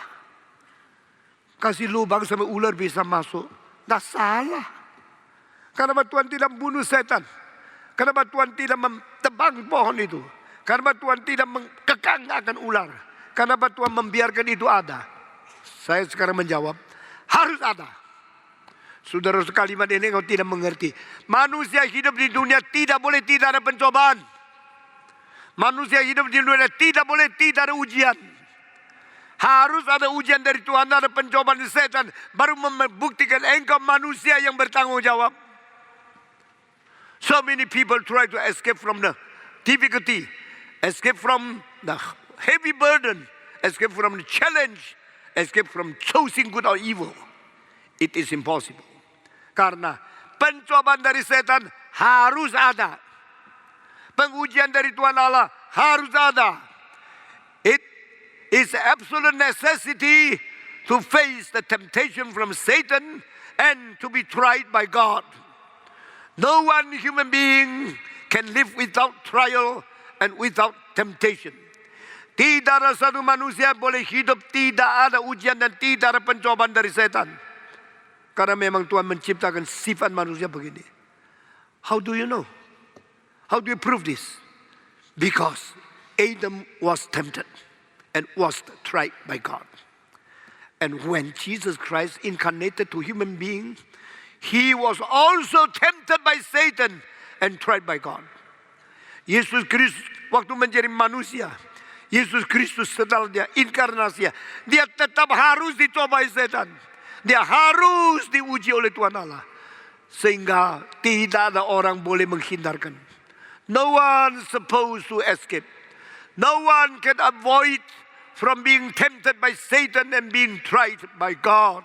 Kasih lubang sampai ular bisa masuk, dah salah. Kenapa Tuhan tidak membunuh setan? Kenapa Tuhan tidak tebang pohon itu? Kenapa Tuhan tidak mengkekangkan ular? Kenapa Tuhan membiarkan itu ada? Saya sekarang menjawab, harus ada. Saudara, kalimat ini kau tidak mengerti. Manusia hidup di dunia tidak boleh tidak ada pencobaan. Manusia hidup di dunia tidak boleh tidak ada ujian. Harus ada ujian dari Tuhan, ada pencobaan dari setan, baru membuktikan engkau manusia yang bertanggung jawab. So many people try to escape from the difficulty, escape from the heavy burden, escape from the challenge, escape from choosing good or evil. It is impossible. Karena pencobaan dari setan harus ada. Pengujian dari Tuhan Allah harus ada. It is absolute necessity to face the temptation from Satan and to be tried by God. No one human being can live without trial and without temptation. Tidak ada satu manusia boleh hidup tidak ada ujian dan tidak ada pencobaan dari setan. Karena memang Tuhan menciptakan sifat manusia begini. How do you know? How do you prove this? Because Adam was tempted and was tried by God. And when Jesus Christ incarnated to human being, He was also tempted by Satan and tried by God. Yesus Kristus waktu menjadi manusia, Yesus Kristus setelah dia inkarnasi, dia tetap harus dicobai setan. Dia harus diuji oleh Tuhan Allah. Sehingga tidak ada orang boleh menghindarkan. No one supposed to escape. No one can avoid from being tempted by Satan and being tried by God.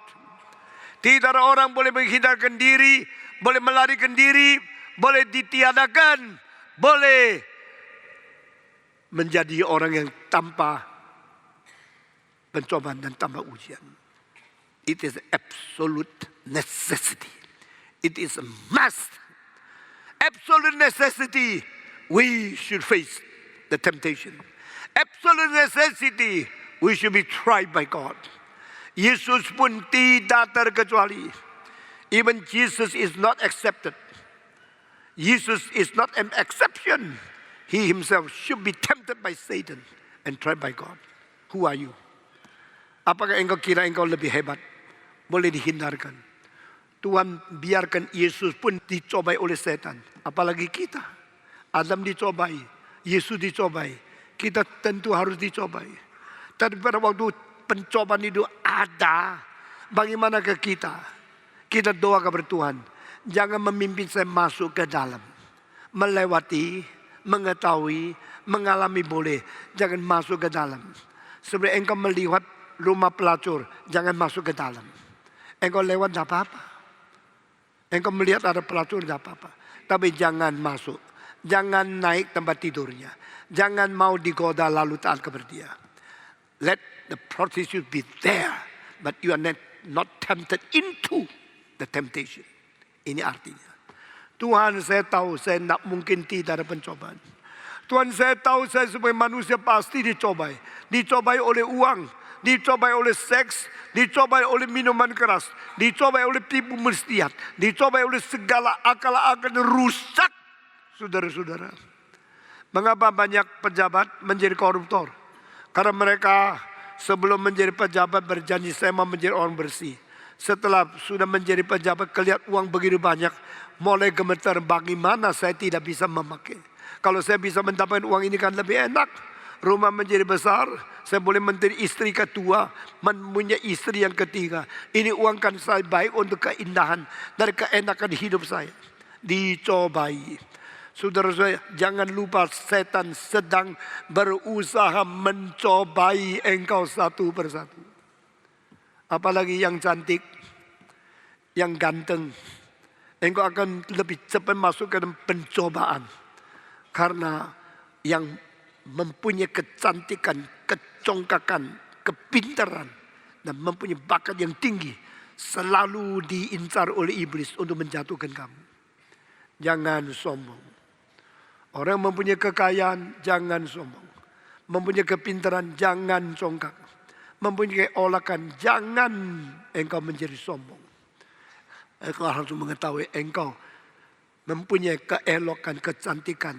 Tidak ada orang boleh menghindarkan diri, boleh melarikan diri, boleh ditiadakan, boleh menjadi orang yang tanpa pencobaan dan tanpa ujian. It is absolute necessity. It is a must. Absolute necessity. We should face the temptation. Absolute necessity. We should be tried by God. Yesus pun tidak terkecuali. Even Jesus is not accepted. Jesus is not an exception. He himself should be tempted by Satan and tried by God. Who are you? Apakah engkau kira engkau lebih hebat? Boleh dihindarkan. Tuhan biarkan Yesus pun dicobai oleh setan. Apalagi kita. Adam dicobai. Yesus dicobai. Kita tentu harus dicobai. Tapi pada waktu pencobaan itu ada, bagaimana ke kita? Kita doa kepada Tuhan. Jangan memimpin saya masuk ke dalam. Melewati, mengetahui, mengalami boleh. Jangan masuk ke dalam. Sebelum engkau melihat rumah pelacur, jangan masuk ke dalam. Engkau lewat tidak apa-apa. Engkau melihat ada pelacur tidak apa-apa. Tapi jangan masuk. Jangan naik tempat tidurnya. Jangan mau digoda lalu taat kepada dia. Let the prostitute be there. But you are not not tempted into the temptation. Ini artinya. Tuhan, saya tahu saya tidak mungkin tidak ada pencobaan. Tuhan, saya tahu saya sebagai manusia pasti dicobai. Dicobai oleh uang, dicobai oleh seks, dicobai oleh minuman keras, dicobai oleh tipu muslihat, dicobai oleh segala akal-akal rusak. Saudara-saudara, mengapa banyak pejabat menjadi koruptor? Karena mereka sebelum menjadi pejabat berjanji saya mau menjadi orang bersih. Setelah sudah menjadi pejabat, kelihatan uang begitu banyak, mulai gemetar, bagaimana saya tidak bisa memakai. Kalau saya bisa mendapatkan uang ini kan lebih enak. Rumah menjadi besar, saya boleh menjadi istri kedua, mempunyai istri yang ketiga. Ini uang kan saya baik untuk keindahan dan keenakan hidup saya. Dicobai. Saudara-saudara, jangan lupa setan sedang berusaha mencobai engkau satu persatu. Apalagi yang cantik, yang ganteng, engkau akan lebih cepat masuk ke dalam pencobaan. Karena yang mempunyai kecantikan, kecongkakan, kepintaran, dan mempunyai bakat yang tinggi, selalu diincar oleh iblis untuk menjatuhkan kamu. Jangan sombong. Orang yang mempunyai kekayaan, jangan sombong. Mempunyai kepintaran, jangan congkak. Mempunyai keolakan, jangan engkau menjadi sombong. Engkau harus mengetahui engkau mempunyai keelokan, kecantikan,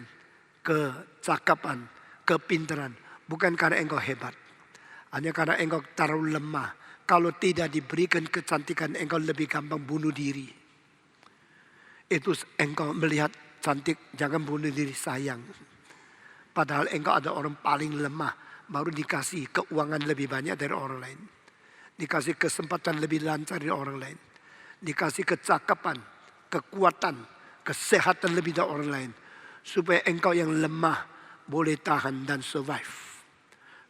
kecakapan, kepintaran. Bukan karena engkau hebat. Hanya karena engkau terlalu lemah. Kalau tidak diberikan kecantikan, engkau lebih gampang bunuh diri. Itu engkau melihat cantik, jangan bunuh diri, sayang. Padahal engkau ada orang paling lemah, baru dikasih keuangan lebih banyak dari orang lain. Dikasih kesempatan lebih lancar dari orang lain. Dikasih kecakapan, kekuatan, kesehatan lebih dari orang lain. Supaya engkau yang lemah boleh tahan dan survive.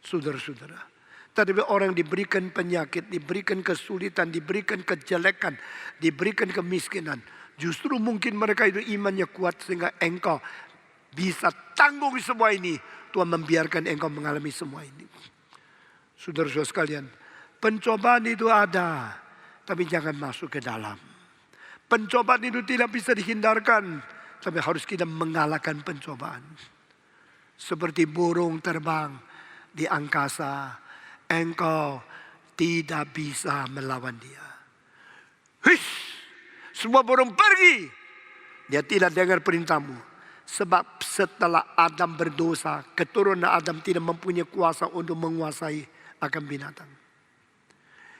Saudara-saudara. Tetapi orang diberikan penyakit, diberikan kesulitan, diberikan kejelekan, diberikan kemiskinan. Justru mungkin mereka itu imannya kuat sehingga engkau bisa tanggung semua ini. Tuhan membiarkan engkau mengalami semua ini. Saudara-saudara sekalian, pencobaan itu ada, tapi jangan masuk ke dalam. Pencobaan itu tidak bisa dihindarkan, tapi harus kita mengalahkan pencobaan. Seperti burung terbang di angkasa, engkau tidak bisa melawan dia. Hish, semua burung pergi, dia tidak dengar perintahmu. Sebab setelah Adam berdosa, keturunan Adam tidak mempunyai kuasa untuk menguasai akan binatang.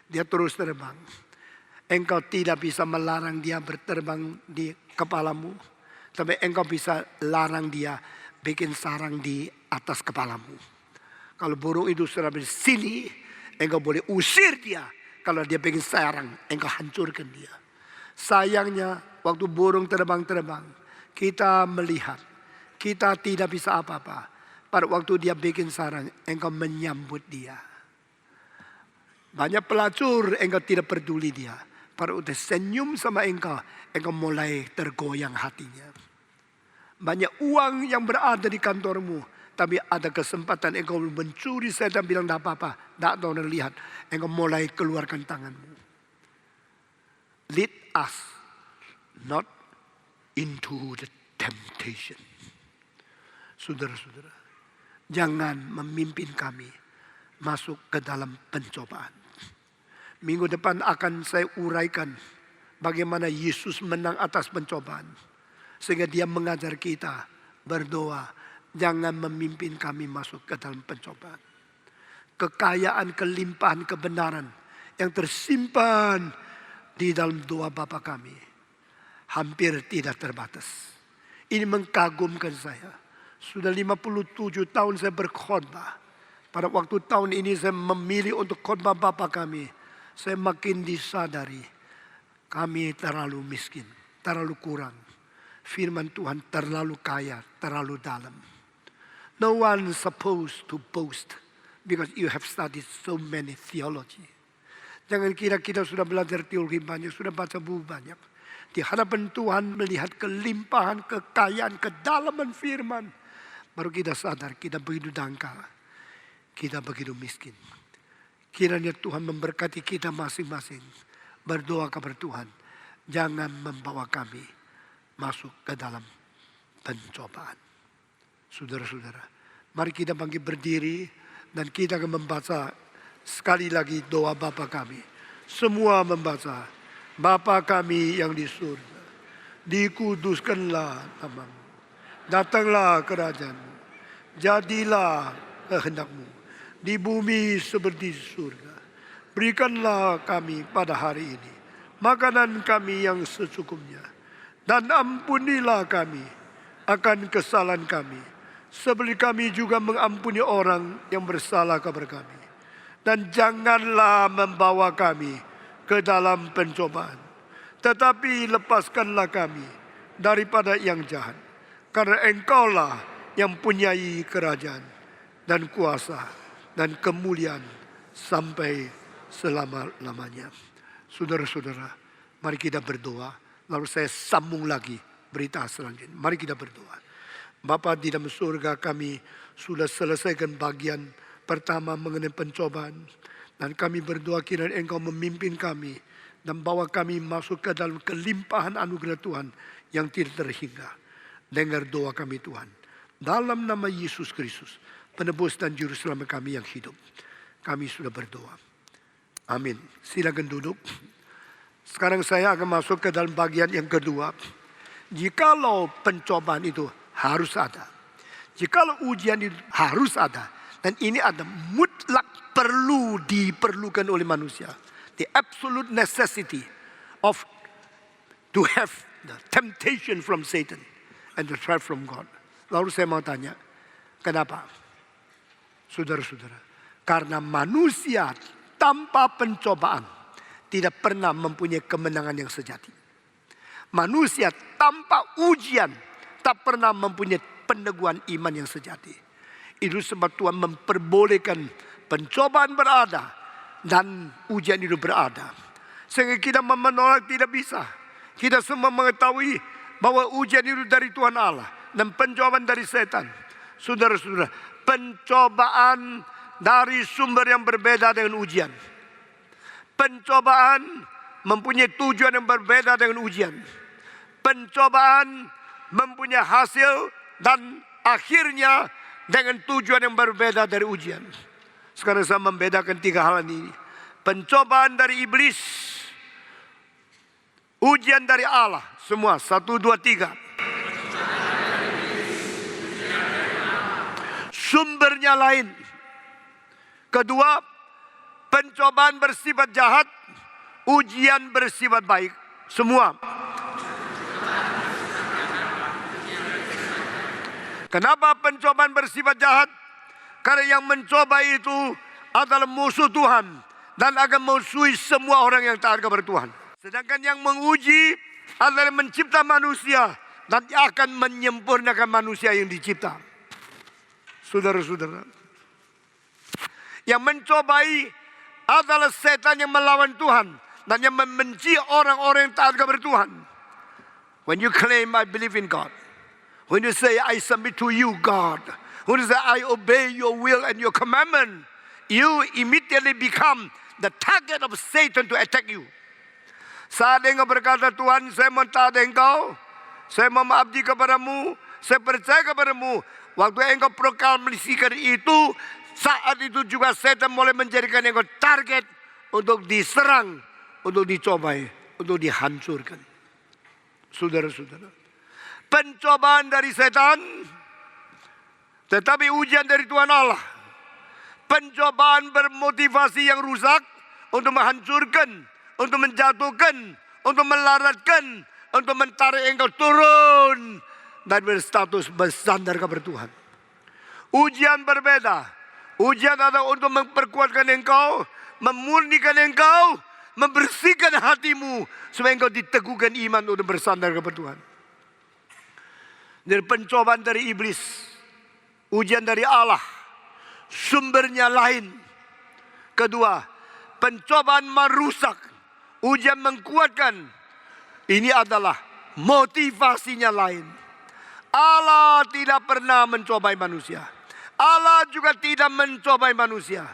Dia terus terbang. Engkau tidak bisa melarang dia berterbang di kepalamu. Tapi engkau bisa larang dia bikin sarang di atas kepalamu. Kalau burung itu sudah di sini, engkau boleh usir dia. Kalau dia bikin sarang, engkau hancurkan dia. Sayangnya waktu burung terbang-terbang, kita melihat, kita tidak bisa apa-apa. Pada waktu dia bikin sarang, engkau menyambut dia. Banyak pelacur, engkau tidak peduli dia. Pada waktu senyum sama engkau mulai tergoyang hatinya. Banyak uang yang berada di kantormu, tapi ada kesempatan engkau mencuri, setan bilang tidak apa-apa, tidak ada orang lihat. Engkau mulai keluarkan tanganmu. Lead us not into the temptation. Saudara-saudara, jangan memimpin kami masuk ke dalam pencobaan. Minggu depan akan saya uraikan bagaimana Yesus menang atas pencobaan. Sehingga dia mengajar kita berdoa, jangan memimpin kami masuk ke dalam pencobaan. Kekayaan, kelimpahan, kebenaran yang tersimpan di dalam doa Bapa kami hampir tidak terbatas. Ini mengkagumkan saya. Sudah 57 tahun saya berkhotbah. Pada waktu tahun ini saya memilih untuk khotbah Bapa kami. Saya makin disadari kami terlalu miskin, terlalu kurang. Firman Tuhan terlalu kaya, terlalu dalam. No one is supposed to boast because you have studied so many theology. Jangan kira kita sudah belajar teologi banyak, sudah baca buku banyak. Di hadapan Tuhan melihat kelimpahan, kekayaan, kedalaman firman. Baru kita sadar kita begitu dangkal. Kita begitu miskin. Kiranya Tuhan memberkati kita masing-masing. Berdoa kepada Tuhan. Jangan membawa kami masuk ke dalam pencobaan. Saudara-saudara, mari kita bangkit berdiri dan kita akan membaca sekali lagi doa Bapa kami. Semua membaca, Bapa kami yang di surga, dikuduskanlah namamu, datanglah kerajaan-mu, jadilah kehendak-mu di bumi seperti surga. Berikanlah kami pada hari ini makanan kami yang secukupnya, dan ampunilah kami akan kesalahan kami, seperti kami juga mengampuni orang yang bersalah kepada kami. Dan janganlah membawa kami ke dalam pencobaan, tetapi lepaskanlah kami daripada yang jahat. Karena Engkaulah yang punyai kerajaan dan kuasa dan kemuliaan sampai selama-lamanya. Saudara-saudara, mari kita berdoa. Lalu saya sambung lagi berita selanjutnya. Mari kita berdoa. Bapa di dalam surga, kami sudah selesaikan bagian pertama mengenai pencobaan. Dan kami berdoa kiranya Engkau memimpin kami dan bawa kami masuk ke dalam kelimpahan anugerah Tuhan yang tidak terhingga. Dengar doa kami Tuhan. Dalam nama Yesus Kristus, penebus dan juru selamat kami yang hidup. Kami sudah berdoa. Amin. Silakan duduk. Sekarang saya akan masuk ke dalam bagian yang kedua. Jikalau pencobaan itu harus ada, jikalau ujian itu harus ada, dan ini ada mutlak diperlukan oleh manusia, the absolute necessity of to have the temptation from Satan and the threat from God. Lalu saya mau tanya, kenapa? Saudara-saudara, karena manusia tanpa pencobaan tidak pernah mempunyai kemenangan yang sejati. Manusia tanpa ujian tak pernah mempunyai peneguhan iman yang sejati. Itu sebab Tuhan memperbolehkan pencobaan berada dan ujian itu berada. Sehingga kita menolak tidak bisa. Kita semua mengetahui bahwa ujian itu dari Tuhan Allah dan pencobaan dari setan. Saudara-saudara, pencobaan dari sumber yang berbeda dengan ujian. Pencobaan mempunyai tujuan yang berbeda dengan ujian. Pencobaan mempunyai hasil dan akhirnya dengan tujuan yang berbeda dari ujian. Sekarang saya membedakan tiga hal ini. Pencobaan dari iblis, ujian dari Allah. Semua, 1, 2, 3. Sumbernya lain. Kedua, pencobaan bersifat jahat, ujian bersifat baik. Semua. Kenapa pencobaan bersifat jahat? Karena yang mencoba itu adalah musuh Tuhan dan akan memusuhi semua orang yang taat kepada Tuhan. Sedangkan yang menguji adalah mencipta manusia dan akan menyempurnakan manusia yang dicipta. Saudara-saudara, yang mencobai adalah setan yang melawan Tuhan dan yang membenci orang-orang yang taat kepada Tuhan. When you claim I believe in God, when you say I submit to you God, when you say I obey your will and your commandment, you immediately become the target of Satan to attack you. Saat engkau berkata, Tuhan saya mentaati engkau, saya mau mengabdi kepadamu, saya percaya kepadamu. Waktu engkau proklamasikan itu, saat itu juga setan mulai menjadikan engkau target untuk diserang, untuk dicobai, untuk dihancurkan. Saudara-saudara, pencobaan dari setan, tetapi ujian dari Tuhan Allah. Pencobaan bermotivasi yang rusak untuk menghancurkan, untuk menjatuhkan, untuk melaratkan, untuk menarik engkau turun dan berstatus bersandar kepada Tuhan. Ujian berbeda. Ujian adalah untuk memperkuatkan engkau, memurnikan engkau, membersihkan hatimu supaya engkau diteguhkan iman untuk bersandar kepada Tuhan. Dari pencobaan dari iblis, ujian dari Allah, sumbernya lain. Kedua, pencobaan merusak, ujian mengkuatkan. Ini adalah motivasinya lain. Allah tidak pernah mencobai manusia. Allah juga tidak mencobai manusia.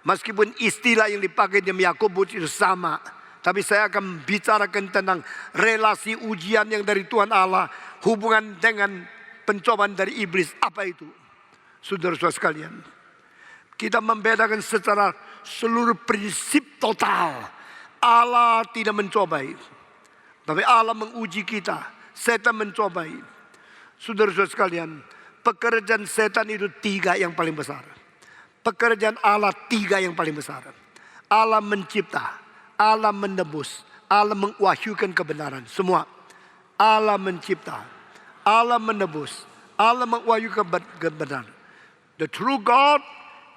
Meskipun istilah yang dipakai di Yakobus itu sama, tapi saya akan bicarakan tentang relasi ujian yang dari Tuhan Allah, hubungan dengan pencobaan dari iblis. Apa itu? Saudara-saudara sekalian, kita membedakan secara seluruh prinsip total. Allah tidak mencobai, tapi Allah menguji kita. Setan mencobai. Saudara-saudara sekalian, pekerjaan setan itu 3 yang paling besar. Pekerjaan Allah 3 yang paling besar. Allah mencipta, Allah menebus, Allah mengwahyukan kebenaran. Semua. Allah mencipta, Allah menebus, Allah mengwahyukan kebenaran. The true God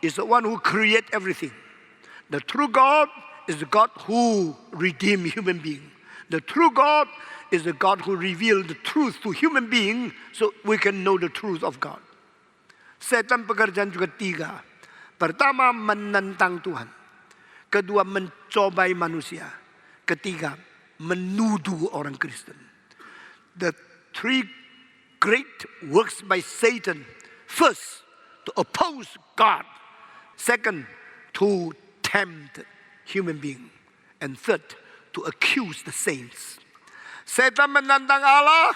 is the one who create everything. The true God is the God who redeem human being. The true God is the God who reveal the truth to human being so we can know the truth of God. Setan pekerjaan juga 3. Pertama, menentang Tuhan. Kedua, mencobai manusia. Ketiga, menuduh orang Kristen. The 3 great works by Satan. First, to oppose God. Second, to tempt human being. And third, to accuse the saints. Setan menantang Allah,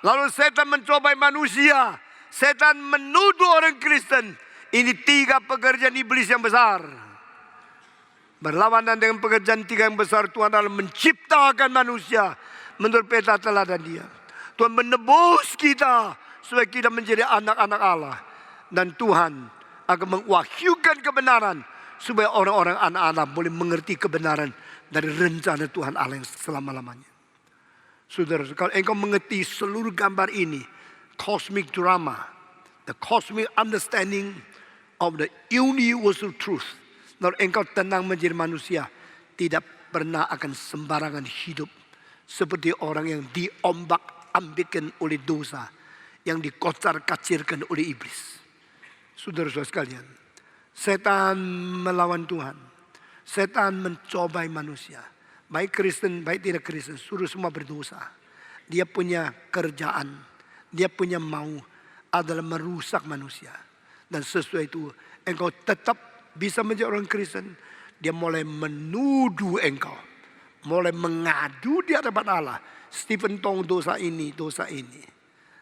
lalu setan mencobai manusia. Setan menuduh orang Kristen. Ini 3 pekerjaan iblis yang besar. Berlawanan dengan pekerjaan 3 yang besar, Tuhan Allah menciptakan manusia menurut peta teladan Dia. Tuhan menebus kita supaya kita menjadi anak-anak Allah. Dan Tuhan akan mengwahyukan kebenaran supaya orang-orang anak-anak boleh mengerti kebenaran dari rencana Tuhan Allah yang selama-lamanya. Saudara, kalau engkau mengerti seluruh gambar ini, cosmic drama, the cosmic understanding of the universal truth, lalu engkau tenang menjadi manusia, tidak pernah akan sembarangan hidup seperti orang yang diombak-ambikkan oleh dosa, yang dikocar-kacirkan oleh iblis. Saudara-saudara sekalian, setan melawan Tuhan, setan mencobai manusia, baik Kristen, baik tidak Kristen, suruh semua berdosa. Dia punya kerjaan, dia punya mau adalah merusak manusia. Dan sesuai itu, engkau tetap bisa menjadi orang Kristen. Dia mulai menuduh engkau, mulai mengadu di hadapan Allah. Stephen Tong dosa ini, dosa ini.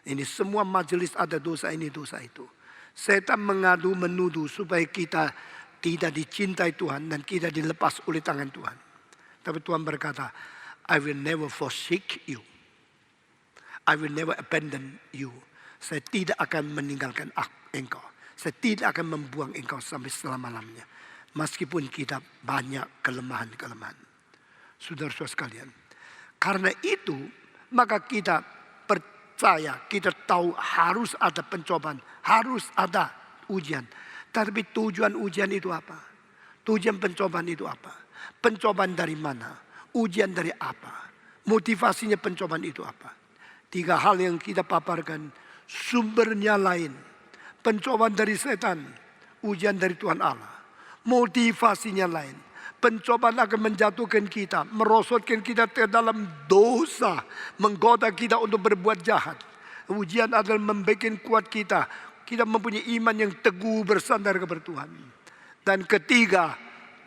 Ini semua majelis ada dosa ini, dosa itu. Setan mengadu, menuduh supaya kita tidak dicintai Tuhan dan kita dilepas oleh tangan Tuhan. Tapi Tuhan berkata, I will never forsake you. I will never abandon you. Saya tidak akan meninggalkan engkau. Saya tidak akan membuang engkau sampai selama-lamanya. Meskipun kita banyak kelemahan-kelemahan. Saudara-saudara sekalian. Karena itu, maka kita percaya, kita tahu harus ada pencobaan. Harus ada ujian. Tapi tujuan ujian itu apa? Tujuan pencobaan itu apa? Pencobaan dari mana? Ujian dari apa? Motivasinya pencobaan itu apa? 3 hal yang kita paparkan. Sumbernya lain. Pencobaan dari setan, ujian dari Tuhan Allah. Motivasinya lain. Pencobaan akan menjatuhkan kita, merosotkan kita ke dalam dosa, menggoda kita untuk berbuat jahat. Ujian adalah membuat kuat kita. Kita mempunyai iman yang teguh bersandar kepada Tuhan. Dan ketiga,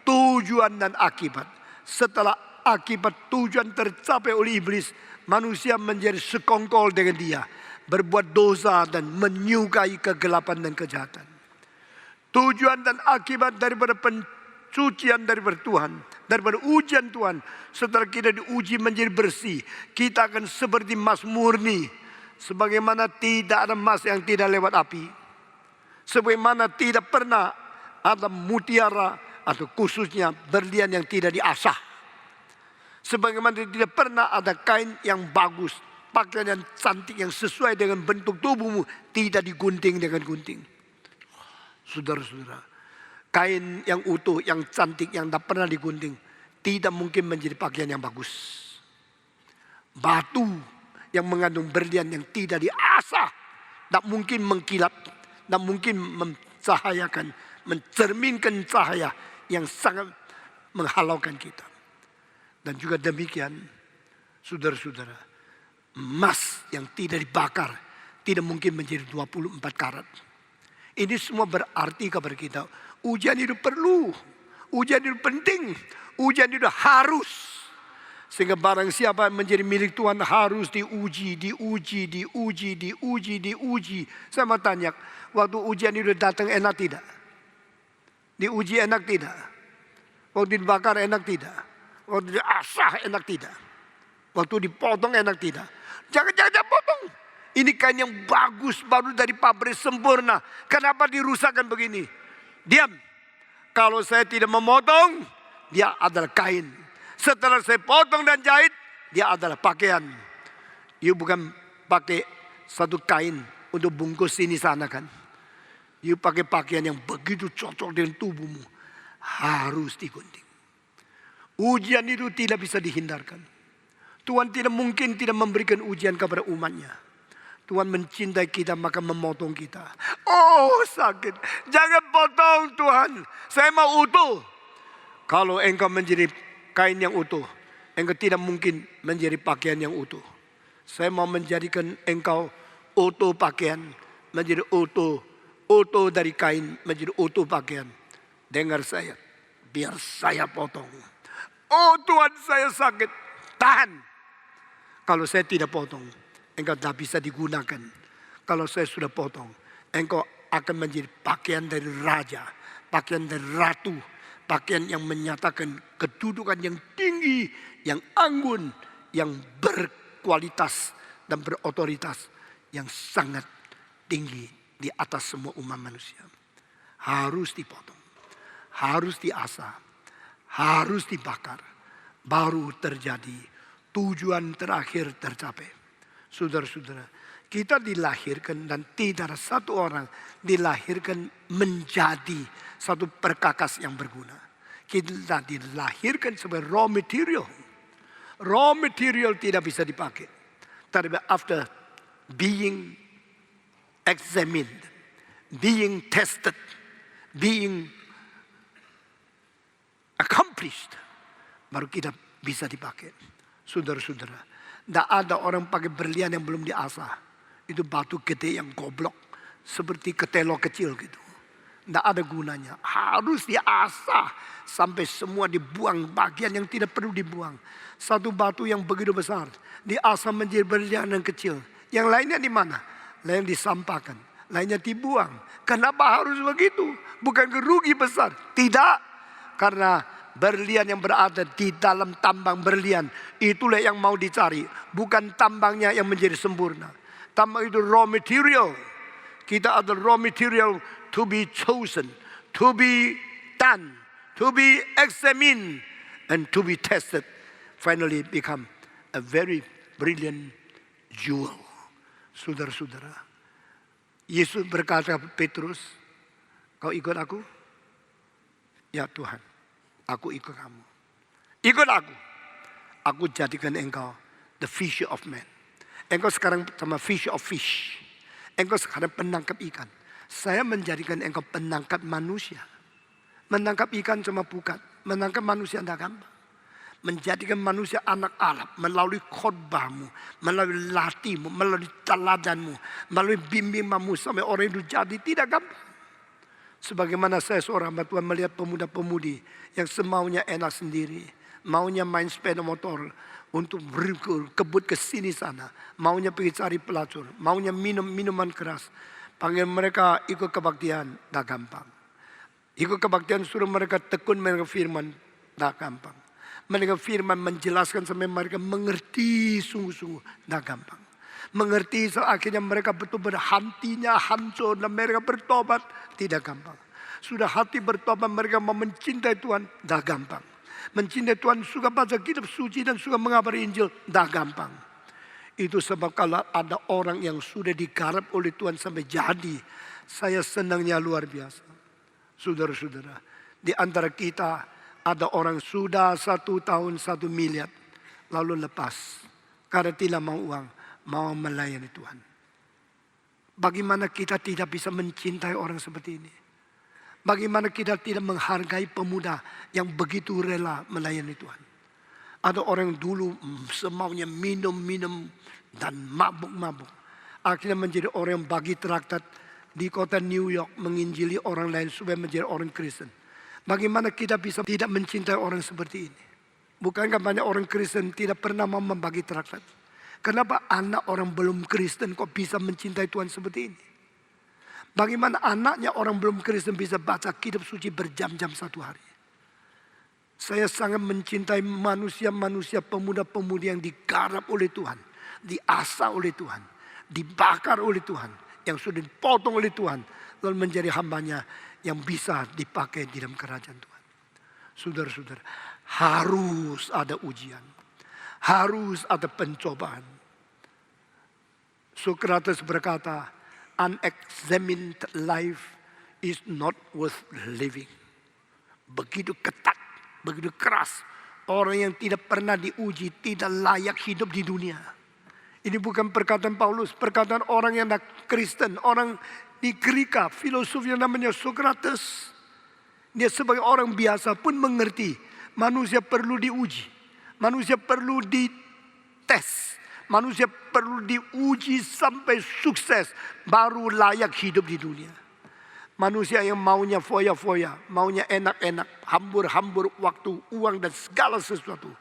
tujuan dan akibat. Setelah akibat tujuan tercapai oleh iblis, manusia menjadi sekongkol dengan dia. Berbuat dosa dan menyukai kegelapan dan kejahatan. Tujuan dan akibat daripada pencucian daripada Tuhan, daripada ujian Tuhan, setelah kita diuji menjadi bersih, kita akan seperti emas murni. Sebagaimana tidak ada emas yang tidak lewat api. Sebagaimana tidak pernah ada mutiara atau khususnya berlian yang tidak diasah. Sebagaimana tidak pernah ada kain yang bagus, pakaian yang cantik yang sesuai dengan bentuk tubuhmu tidak digunting dengan gunting. Saudara-saudara, kain yang utuh, yang cantik, yang tak pernah digunting tidak mungkin menjadi pakaian yang bagus. Batu yang mengandung berlian yang tidak diasah tak mungkin mengkilap, tak mungkin mencahayakan, mencerminkan cahaya yang sangat menghalaukan kita. Dan juga demikian, saudara-saudara, emas yang tidak dibakar tidak mungkin menjadi 24 karat. Ini semua berarti kepada kita. Ujian itu perlu Ujian itu penting. Ujian itu harus. Sehingga barang siapa menjadi milik Tuhan harus diuji. Saya mau tanya, waktu ujian itu datang enak tidak? Diuji enak tidak? Waktu dibakar enak tidak? Waktu diasah enak tidak? Waktu dipotong enak tidak? Jangan potong. Ini kain yang bagus, baru dari pabrik sempurna. Kenapa dirusakkan begini? Diam. Kalau saya tidak memotong, dia adalah kain. Setelah saya potong dan jahit, dia adalah pakaian. You bukan pakai satu kain untuk bungkus sini sana kan. You pakai pakaian yang begitu cocok dengan tubuhmu. Harus digunting. Ujian itu tidak bisa dihindarkan. Tuhan tidak mungkin tidak memberikan ujian kepada umatnya. Tuhan mencintai kita maka memotong kita. Oh sakit. Jangan potong Tuhan. Saya mau utuh. Kalau engkau menjadi kain yang utuh, engkau tidak mungkin menjadi pakaian yang utuh. Saya mau menjadikan engkau utuh pakaian, menjadi utuh dari kain, menjadi utuh pakaian. Dengar saya, biar saya potong. Oh Tuhan saya sakit, tahan. Kalau saya tidak potong, engkau tidak bisa digunakan. Kalau saya sudah potong, engkau akan menjadi pakaian dari raja, pakaian dari ratu. Pakaian yang menyatakan kedudukan yang tinggi, yang anggun, yang berkualitas dan berotoritas yang sangat tinggi di atas semua umat manusia. Harus dipotong, harus diasah, harus dibakar. Baru terjadi tujuan terakhir tercapai. Saudara-saudara, kita dilahirkan dan tidak ada satu orang dilahirkan menjadi satu perkakas yang berguna. Kita dilahirkan sebagai raw material. Raw material tidak bisa dipakai. Tapi after being examined, being tested, being accomplished, baru kita bisa dipakai. Saudara-saudara, tidak ada orang pakai berlian yang belum diasah. Itu batu gede yang goblok. Seperti ketelok kecil gitu. Tidak ada gunanya. Harus diasah sampai semua dibuang bagian yang tidak perlu dibuang. Satu batu yang begitu besar diasah menjadi berlian yang kecil. Yang lainnya di mana? Lain disampahkan, lainnya dibuang. Kenapa harus begitu? Bukan rugi besar. Tidak. Karena berlian yang berada di dalam tambang berlian, itulah yang mau dicari. Bukan tambangnya yang menjadi sempurna. Tambang itu raw material. Kita adalah raw material to be chosen, to be done, to be examined, and to be tested. Finally become a very brilliant jewel. Saudara-saudara, Yesus berkata kepada Petrus, kau ikut aku? Ya Tuhan, aku ikut kamu. Ikut aku. Aku jadikan engkau the fisher of men. Engkau sekarang sama fisher of fish. Engkau sekarang penangkap ikan. Saya menjadikan engkau penangkap manusia. Menangkap ikan cuma pukat. Menangkap manusia tidak gampang. Menjadikan manusia anak Allah melalui khotbahmu, melalui latihmu, melalui teladanmu, melalui bimbinganmu sampai orang itu jadi tidak gampang. Sebagaimana saya seorang hamba Tuhan melihat pemuda-pemudi yang semaunya enak sendiri, maunya main sepeda motor untuk berkebut ke sini sana, maunya pergi cari pelacur, maunya minum minuman keras. Panggil mereka ikut kebaktian, tak gampang. Ikut kebaktian suruh mereka tekun mereka firman, tak gampang. Mereka firman menjelaskan sampai mereka mengerti sungguh-sungguh, tak gampang. Mengerti akhirnya mereka betul-betul hatinya hancur dan mereka bertobat, tidak gampang. Sudah hati bertobat mereka mau mencintai Tuhan, tak gampang. Mencintai Tuhan, suka baca kitab suci dan suka mengabari Injil, tak gampang. Itu sebab kalau ada orang yang sudah digarap oleh Tuhan sampai jadi, saya senangnya luar biasa. Saudara-saudara, di antara kita ada orang sudah 1 tahun 1 miliar, lalu lepas karena tidak mau uang, mau melayani Tuhan. Bagaimana kita tidak bisa mencintai orang seperti ini? Bagaimana kita tidak menghargai pemuda yang begitu rela melayani Tuhan? Ada orang dulu semaunya minum-minum dan mabuk-mabuk. Akhirnya menjadi orang yang bagi traktat di kota New York menginjili orang lain supaya menjadi orang Kristen. Bagaimana kita bisa tidak mencintai orang seperti ini? Bukankah banyak orang Kristen tidak pernah mau membagi traktat? Kenapa anak orang belum Kristen kok bisa mencintai Tuhan seperti ini? Bagaimana anaknya orang belum Kristen bisa baca kitab suci berjam-jam satu hari? Saya sangat mencintai manusia-manusia pemuda-pemudi yang digarap oleh Tuhan. Diasah oleh Tuhan. Dibakar oleh Tuhan. Yang sudah dipotong oleh Tuhan. Lalu menjadi hambanya yang bisa dipakai di dalam kerajaan Tuhan. Saudara-saudara, harus ada ujian. Harus ada pencobaan. Socrates berkata, unexamined life is not worth living. Begitu ketat, begitu keras. Orang yang tidak pernah diuji tidak layak hidup di dunia. Ini bukan perkataan Paulus, perkataan orang yang Kristen, orang di Greka, filosof yang namanya Socrates. Dia sebagai orang biasa pun mengerti manusia perlu diuji, manusia perlu dites, manusia perlu diuji sampai sukses baru layak hidup di dunia. Manusia yang maunya foya-foya, maunya enak-enak, hambur-hambur waktu, uang dan segala sesuatu,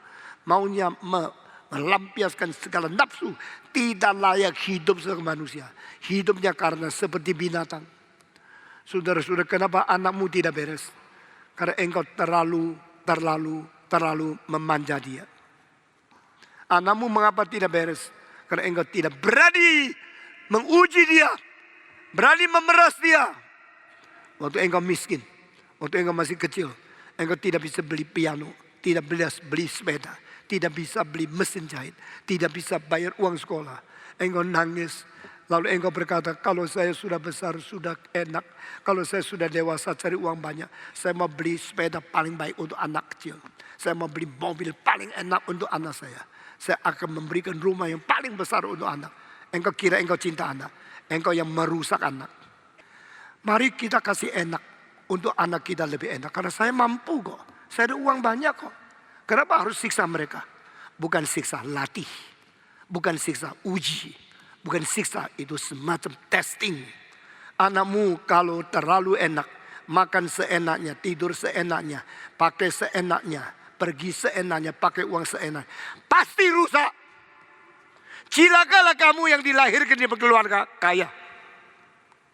maunya melampiaskan segala nafsu, tidak layak hidup sebagai manusia. Hidupnya karena seperti binatang. Saudara-saudara, kenapa anakmu tidak beres? Karena engkau terlalu memanja dia. Anakmu mengapa tidak beres? Karena engkau tidak berani menguji dia, berani memeras dia. Waktu engkau miskin, waktu engkau masih kecil, engkau tidak bisa beli piano, tidak bisa beli sepeda, tidak bisa beli mesin jahit, tidak bisa bayar uang sekolah. Engkau nangis, lalu engkau berkata, kalau saya sudah besar, sudah enak, kalau saya sudah dewasa cari uang banyak, saya mau beli sepeda paling baik untuk anak kecil. Saya mau beli mobil paling enak untuk anak saya. Saya akan memberikan rumah yang paling besar untuk anak. Engkau kira engkau cinta anak, engkau yang merusak anak. Mari kita kasih enak untuk anak kita lebih enak. Karena saya mampu kok. Saya ada uang banyak kok. Kenapa harus siksa mereka? Bukan siksa latih. Bukan siksa uji. Bukan siksa, itu semacam testing. Anakmu kalau terlalu enak, makan seenaknya, tidur seenaknya, pakai seenaknya, pergi seenaknya, pakai uang seenaknya, pasti rusak. Cilakalah kamu yang dilahirkan di keluarga kaya.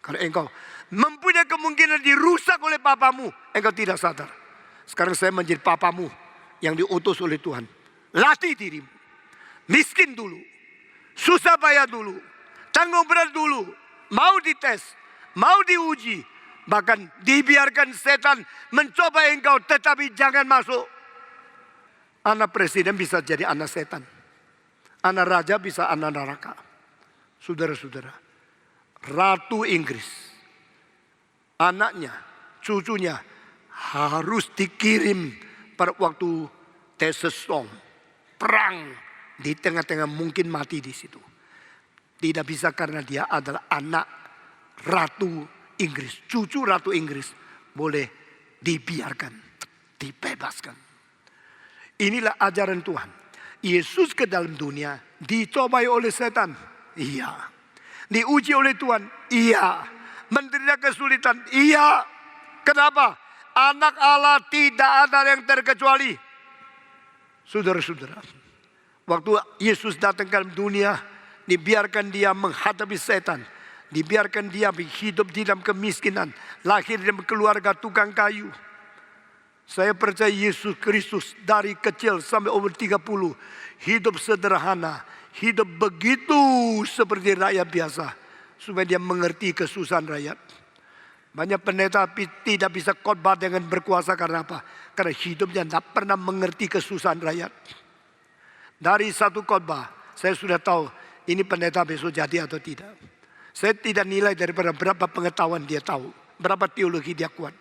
Karena engkau mempunyai kemungkinan dirusak oleh papamu, engkau tidak sadar. Sekarang saya menjadi papamu yang diutus oleh Tuhan. Latih dirimu. Miskin dulu. Susah payah dulu. Tanggung berat dulu. Mau dites. Mau diuji. Bahkan dibiarkan setan mencoba engkau, tetapi jangan masuk. Anak presiden bisa jadi anak setan. Anak raja bisa anak neraka. Saudara-saudara, Ratu Inggris, anaknya, cucunya harus dikirim pada waktu Desert Storm, perang di tengah-tengah, mungkin mati di situ. Tidak bisa karena dia adalah anak Ratu Inggris, cucu Ratu Inggris, boleh dibiarkan, dibebaskan. Inilah ajaran Tuhan. Yesus ke dalam dunia dicobai oleh setan, iya. Diuji oleh Tuhan, iya. Menderita kesulitan, iya. Kenapa? Anak Allah tidak ada yang terkecuali. Saudara-saudara, waktu Yesus datang ke dalam dunia, dibiarkan dia menghadapi setan, dibiarkan dia hidup di dalam kemiskinan, lahir dalam keluarga tukang kayu. Saya percaya Yesus Kristus dari kecil sampai umur 30 hidup sederhana, hidup begitu seperti rakyat biasa, supaya dia mengerti kesusahan rakyat. Banyak pendeta tidak bisa khotbah dengan berkuasa karena apa? Karena hidupnya tidak pernah mengerti kesusahan rakyat. Dari satu khotbah saya sudah tahu ini pendeta besok jadi atau tidak. Saya tidak nilai daripada berapa pengetahuan dia tahu, berapa teologi dia kuat.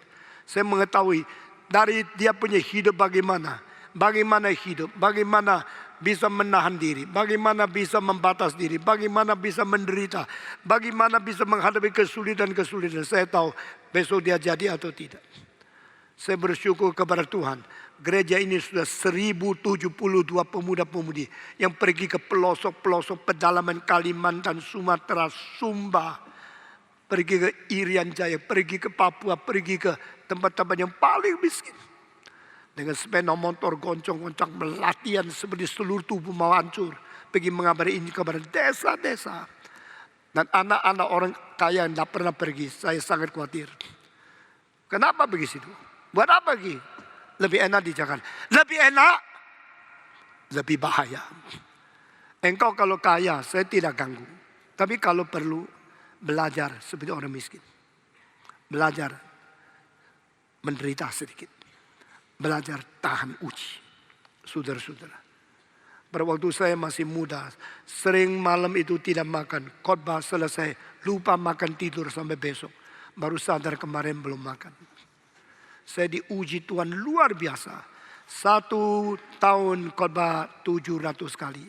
Saya mengetahui dari dia punya hidup bagaimana hidup, bagaimana bisa menahan diri, bagaimana bisa membatas diri, bagaimana bisa menderita, bagaimana bisa menghadapi kesulitan-kesulitan. Saya tahu besok dia jadi atau tidak. Saya bersyukur kepada Tuhan. Gereja ini sudah 1072 pemuda-pemudi yang pergi ke pelosok-pelosok pedalaman Kalimantan, Sumatera, Sumba, pergi ke Irian Jaya, pergi ke Papua, pergi ke tempat-tempat yang paling miskin. Dengan sepeda motor goncang-goncang melatihan seperti seluruh tubuh mau hancur. Pergi mengabari ini kepada desa-desa. Dan anak-anak orang kaya yang tidak pernah pergi, saya sangat khawatir. Kenapa pergi situ? Buat apa pergi? Lebih enak di Jakarta. Lebih enak, lebih bahaya. Engkau kalau kaya, saya tidak ganggu. Tapi kalau perlu, belajar seperti orang miskin. Belajar menderita sedikit. Belajar tahan uji. Saudara-saudara. Pada waktu saya masih muda, sering malam itu tidak makan. Khotbah selesai, lupa makan tidur sampai besok. Baru sadar kemarin belum makan. Saya diuji Tuhan luar biasa. 1 tahun khotbah 700 kali.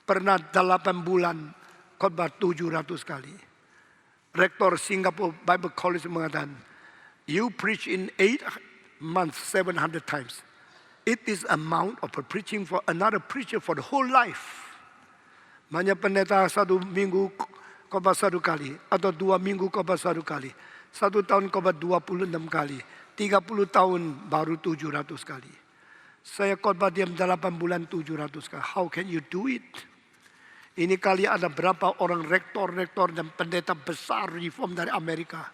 Pernah 8 bulan khotbah 700 kali. Rektor Singapore Bible College mengatakan, you preach in 8 months 700 times. It is amount of preaching for another preacher for the whole life. Banyak pendeta 1 minggu khotbah 1 kali. Atau 2 minggu khotbah 1 kali. 1 tahun khotbah 26 kali. 30 tahun baru 700 kali. Saya khotbah diam 8 bulan 700 kali. How can you do it? Ini kali ada berapa orang rektor-rektor dan pendeta besar reform dari Amerika.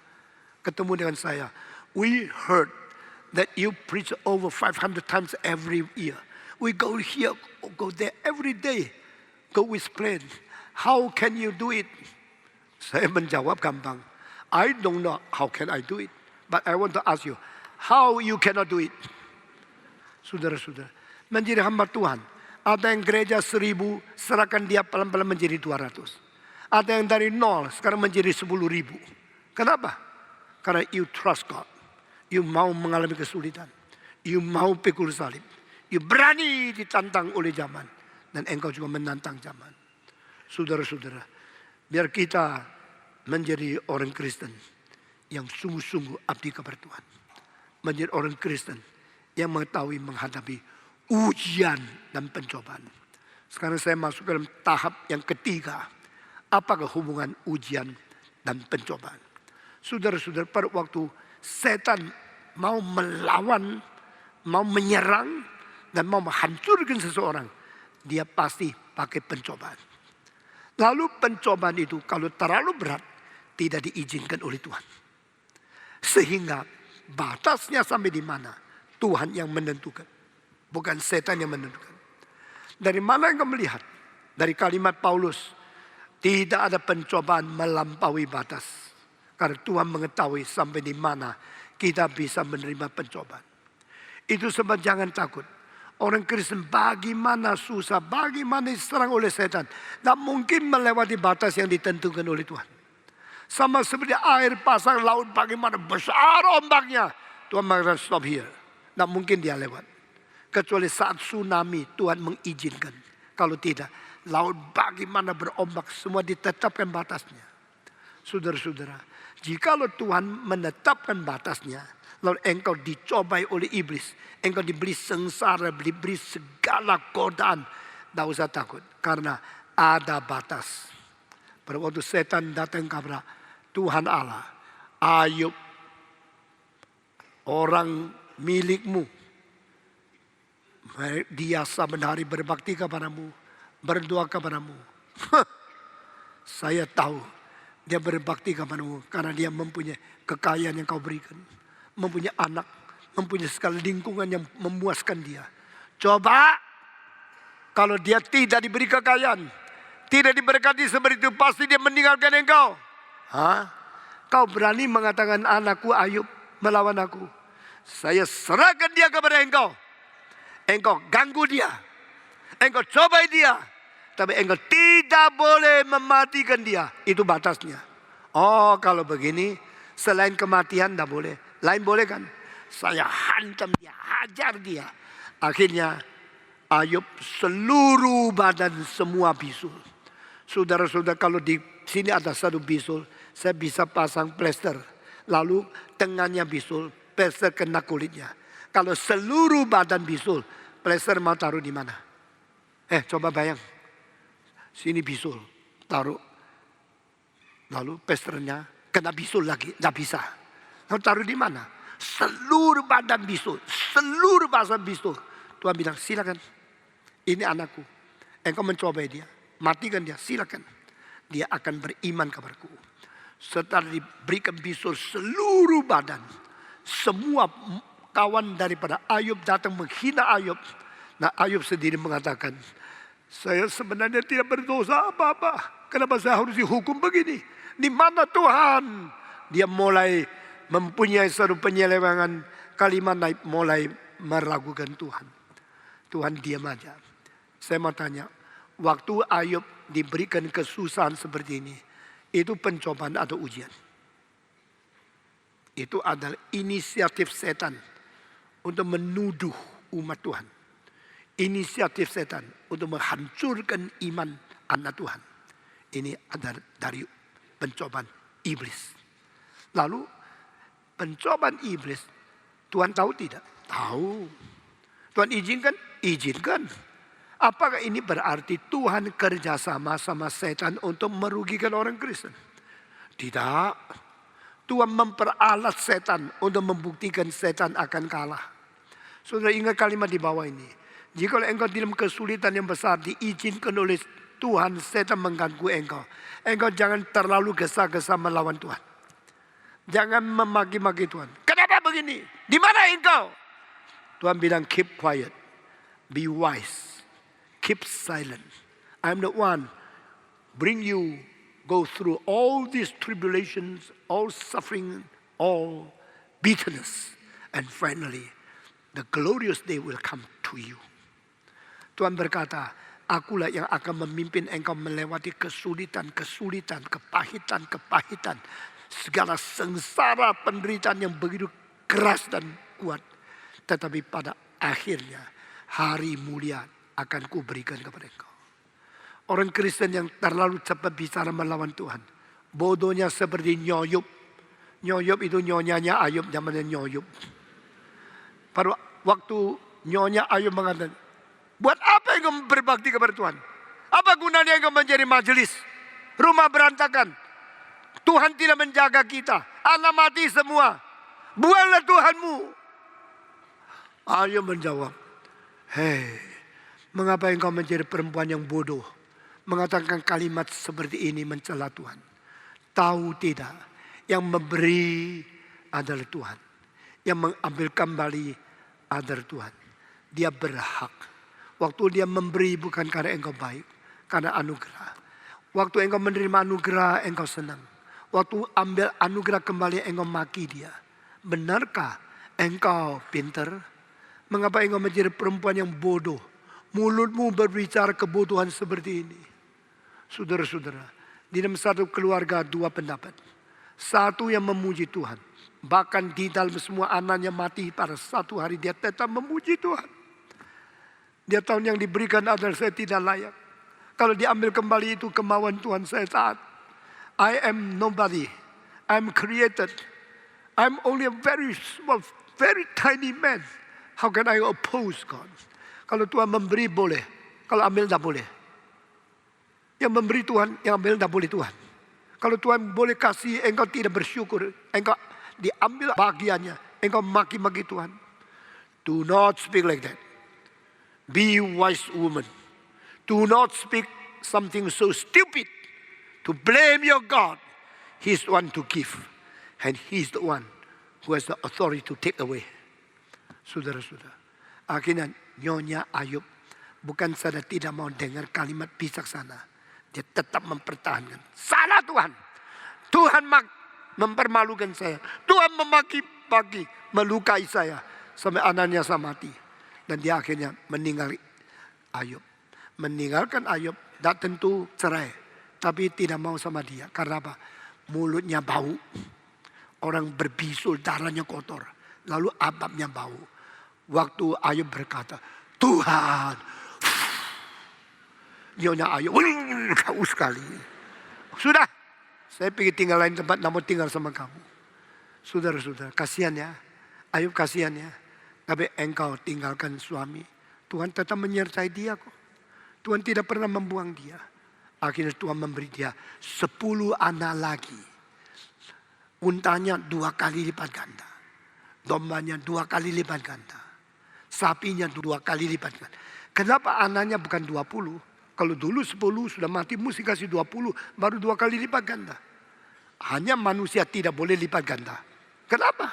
Ketemu dengan saya. We heard that you preach over 500 times every year. We go here, go there every day. Go with plan. How can you do it? Saya menjawab gampang. I don't know how can I do it. But I want to ask you, how you cannot do it? Saudara-saudara, menjadi hamba Tuhan. Ada yang gereja 1000, serahkan dia pelan-pelan menjadi 200. Ada yang dari 0, sekarang menjadi 10.000. Kenapa? Karena you trust God. You mau mengalami kesulitan. You mau pikul salib. You berani ditantang oleh zaman. Dan engkau juga menantang zaman. Saudara-saudara, biar kita menjadi orang Kristen yang sungguh-sungguh abdi kepada Tuhan. Menjadi orang Kristen yang mengetahui menghadapi ujian dan pencobaan. Sekarang saya masuk dalam tahap yang ketiga. Apakah hubungan ujian dan pencobaan? Saudara-saudara, pada waktu setan mau melawan, mau menyerang, dan mau menghancurkan seseorang, dia pasti pakai pencobaan. Lalu pencobaan itu kalau terlalu berat, tidak diizinkan oleh Tuhan. Sehingga batasnya sampai di mana, Tuhan yang menentukan. Bukan setan yang menentukan. Dari mana engkau melihat? Dari kalimat Paulus, tidak ada pencobaan melampaui batas. Karena Tuhan mengetahui sampai di mana kita bisa menerima pencobaan. Itu sebab jangan takut. Orang Kristen bagaimana susah, bagaimana diserang oleh setan. Tidak mungkin melewati batas yang ditentukan oleh Tuhan. Sama seperti air pasang laut bagaimana besar ombaknya. Tuhan mengatakan stop here. Tidak mungkin dia lewat. Kecuali saat tsunami Tuhan mengizinkan. Kalau tidak, laut bagaimana berombak semua ditetapkan batasnya. Saudara-saudara, jikalau Tuhan menetapkan batasnya, lalu engkau dicobai oleh iblis, engkau diberi sengsara, diberi segala godaan, tidak usah takut, karena ada batas. Pada waktu setan datang kepada Tuhan Allah, Ayub, orang milikmu, dia saban hari berbakti kepadamu, berdoa kepadamu. Saya tahu dia berbakti kepadamu karena dia mempunyai kekayaan yang kau berikan. Mempunyai anak, mempunyai segala lingkungan yang memuaskan dia. Coba kalau dia tidak diberi kekayaan, tidak diberkati seperti itu, pasti dia meninggalkan engkau. Kau berani mengatakan anakku Ayub melawan aku. Saya serahkan dia kepada engkau. Engkau ganggu dia. Engkau cobai dia. Tapi engkau tidak boleh mematikan dia. Itu batasnya. Oh kalau begini, selain kematian tidak boleh. Lain boleh kan? Saya hantam dia, hajar dia. Akhirnya Ayub seluruh badan semua bisul. Saudara-saudara, kalau di sini ada satu bisul, saya bisa pasang plester. Lalu tengahnya bisul, plester kena kulitnya. Kalau seluruh badan bisul, plester mau taruh di mana? Coba bayang. Sini bisul, taruh. Lalu pesternya kena bisul lagi, nggak bisa. Lalu taruh di mana? Seluruh badan bisul, seluruh badan bisul. Tuhan bilang, silakan. Ini anakku. Engkau mencobai dia, matikan dia, silakan. Dia akan beriman kepadaku. Setelah diberikan bisul seluruh badan, semua kawan daripada Ayub datang menghina Ayub. Nah, Ayub sendiri mengatakan, saya sebenarnya tidak berdosa apa-apa. Kenapa saya harus dihukum begini? Di mana Tuhan? Dia mulai mempunyai satu penyelewengan kalimat, mulai meragukan Tuhan. Tuhan diam aja. Saya mau tanya, waktu Ayub diberikan kesusahan seperti ini, itu pencobaan atau ujian? Itu adalah inisiatif setan untuk menuduh umat Tuhan. Inisiatif setan untuk menghancurkan iman anak Tuhan. Ini adalah dari pencobaan iblis. Lalu pencobaan iblis, Tuhan tahu tidak? Tahu. Tuhan izinkan? Izinkan. Apakah ini berarti Tuhan kerjasama sama setan untuk merugikan orang Kristen? Tidak. Tuhan memperalat setan untuk membuktikan setan akan kalah. Saudara ingat kalimat di bawah ini. Jika engkau dalam kesulitan yang besar diizinkan oleh Tuhan, setan mengganggu engkau. Engkau jangan terlalu gesa-gesa melawan Tuhan. Jangan memaki-maki Tuhan. Kenapa begini? Di mana engkau? Tuhan bilang keep quiet. Be wise. Keep silent. I'm the one bring you go through all these tribulations, all suffering, all bitterness. And finally, the glorious day will come to you. Tuhan berkata, akulah yang akan memimpin engkau melewati kesulitan, kepahitan. Segala sengsara penderitaan yang begitu keras dan kuat. Tetapi pada akhirnya hari mulia akan kuberikan kepada engkau. Orang Kristen yang terlalu cepat bicara melawan Tuhan. Bodohnya seperti Nyoyub. Nyoyub itu nyonyanya Ayub, zamannya Nyoyub. Pada waktu nyonya Ayub mengatakan, buat apa engkau berbakti kepada Tuhan? Apa gunanya engkau menjadi majelis? Rumah berantakan. Tuhan tidak menjaga kita. Anak mati semua. Buanglah Tuhanmu. Ayub menjawab, hei, mengapa engkau menjadi perempuan yang bodoh? Mengatakan kalimat seperti ini mencela Tuhan. Tahu tidak, yang memberi adalah Tuhan. Yang mengambil kembali adalah Tuhan. Dia berhak. Waktu dia memberi bukan karena engkau baik, karena anugerah. Waktu engkau menerima anugerah, engkau senang. Waktu ambil anugerah kembali, engkau maki dia. Benarkah engkau pintar? Mengapa engkau menjadi perempuan yang bodoh? Mulutmu berbicara kebodohan seperti ini. Saudara-saudara, di dalam satu keluarga dua pendapat. Satu yang memuji Tuhan. Bahkan di dalam semua anaknya mati pada satu hari dia tetap memuji Tuhan. Dia tahu yang diberikan adalah saya tidak layak. Kalau diambil kembali itu kemauan Tuhan, saya taat. I am nobody. I'm created. I'm only a very small, very tiny man. How can I oppose God? Kalau Tuhan memberi boleh. Kalau ambil tidak boleh. Yang memberi Tuhan, yang ambil tidak boleh Tuhan. Kalau Tuhan boleh kasih, engkau tidak bersyukur. Engkau diambil bagiannya. Engkau maki-maki Tuhan. Do not speak like that. Be wise woman. Do not speak something so stupid to blame your God. He's the one to give. And He's the one who has the authority to take away. Saudara-saudara. Akhirnya Nyonya Ayub bukan saja tidak mau dengar kalimat bijaksana. Dia tetap mempertahankan. Salah Tuhan. Tuhan mempermalukan saya. Tuhan memaki-maki, melukai saya. Sampai anaknya saya mati. Dan dia akhirnya meninggal Ayub. Meninggalkan Ayub, tidak tentu cerai. Tapi tidak mau sama dia. Karena apa? Mulutnya bau. Orang berbisul, darahnya kotor. Lalu ababnya bau. Waktu Ayub berkata, Tuhan. Nyonya Ayub, bau sekali. Sudah, saya pergi tinggal lain tempat, namun tinggal sama kamu. Saudara-saudara, kasihan ya. Ayub kasihan ya. Tapi engkau tinggalkan suami. Tuhan tetap menyertai dia kok. Tuhan tidak pernah membuang dia. Akhirnya Tuhan memberi dia 10 anak lagi. Untanya 2 kali lipat ganda. Dombanya 2 kali lipat ganda. Sapinya 2 kali lipat ganda. Kenapa anaknya bukan 20? Kalau dulu 10 sudah mati, mesti kasih 20, baru 2 kali lipat ganda. Hanya manusia tidak boleh lipat ganda. Kenapa?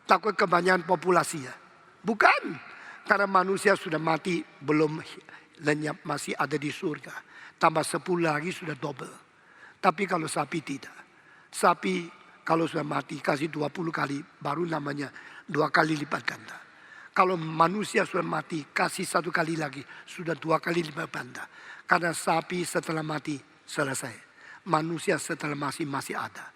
Takut kebanyakan populasi ya? Bukan. Karena manusia sudah mati, belum lenyap, masih ada di surga. Tambah 10 lagi sudah double. Tapi kalau sapi tidak. Sapi kalau sudah mati kasih 20 kali, baru namanya 2 kali lipat ganda. Kalau manusia sudah mati, kasih 1 kali lagi, sudah 2 kali lipat ganda. Karena sapi setelah mati, selesai. Manusia setelah masih ada.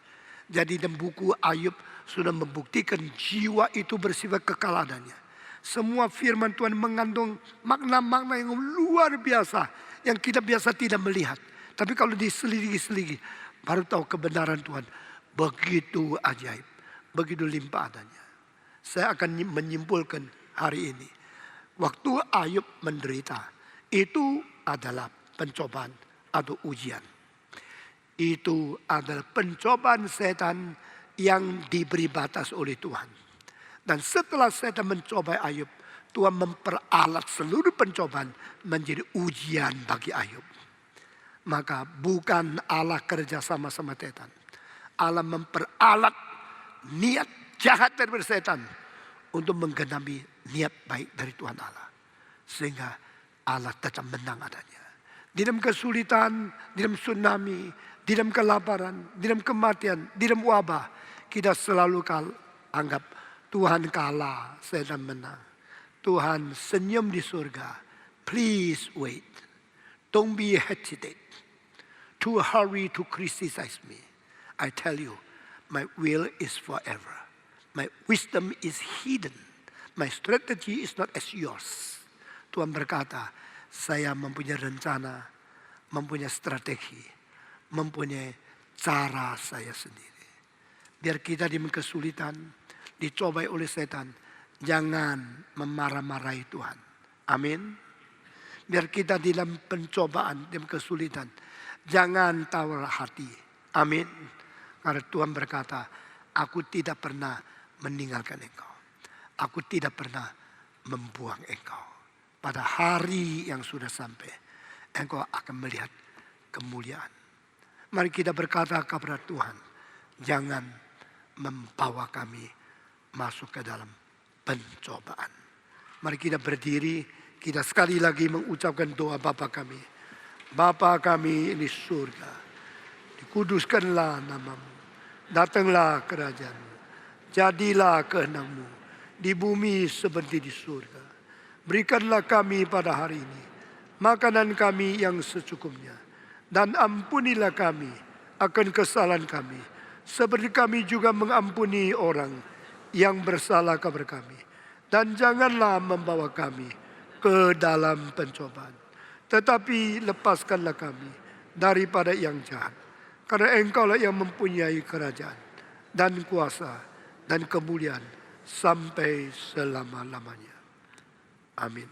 Jadi dalam buku Ayub sudah membuktikan jiwa itu bersifat kekal adanya. Semua firman Tuhan mengandung makna-makna yang luar biasa. Yang kita biasa tidak melihat. Tapi kalau diselidiki, baru tahu kebenaran Tuhan. Begitu ajaib. Begitu limpah adanya. Saya akan menyimpulkan hari ini. Waktu Ayub menderita, itu adalah pencobaan atau ujian. Itu adalah pencobaan setan yang diberi batas oleh Tuhan. Dan setelah setan mencoba Ayub, Tuhan memperalat seluruh pencobaan menjadi ujian bagi Ayub. Maka bukan Allah kerja sama-sama setan. Allah memperalat niat jahat dari setan untuk menggenapi niat baik dari Tuhan Allah. Sehingga Allah tetap menang adanya. Di dalam kesulitan, di dalam tsunami, di dalam kelaparan, di dalam kematian, di dalam wabah. Kita selalu anggap Tuhan kalah, setan menang. Tuhan senyum di surga. Please wait. Don't be hesitate to hurry to criticize me. I tell you, my will is forever. My wisdom is hidden. My strategy is not as yours. Tuhan berkata, saya mempunyai rencana, mempunyai strategi, mempunyai cara saya sendiri. Biar kita di kesulitan, dicobai oleh setan, jangan memarah-marahi Tuhan. Amin. Biar kita di dalam pencobaan, dalam kesulitan, jangan tawar hati. Amin. Karena Tuhan berkata, aku tidak pernah meninggalkan engkau. Aku tidak pernah membuang engkau. Pada hari yang sudah sampai, engkau akan melihat kemuliaan. Mari kita berkata kepada Tuhan, jangan membawa kami masuk ke dalam pencobaan. Mari kita berdiri, kita sekali lagi mengucapkan doa Bapa kami. Bapa kami di surga, dikuduskanlah namamu, datanglah kerajaanmu, jadilah kehendak-Mu di bumi seperti di surga. Berikanlah kami pada hari ini makanan kami yang secukupnya, dan ampunilah kami akan kesalahan kami, seperti kami juga mengampuni orang yang bersalah kepada kami. Dan janganlah membawa kami ke dalam pencobaan, tetapi lepaskanlah kami daripada yang jahat. Karena Engkaulah yang mempunyai kerajaan dan kuasa dan kemuliaan sampai selama-lamanya. Amin.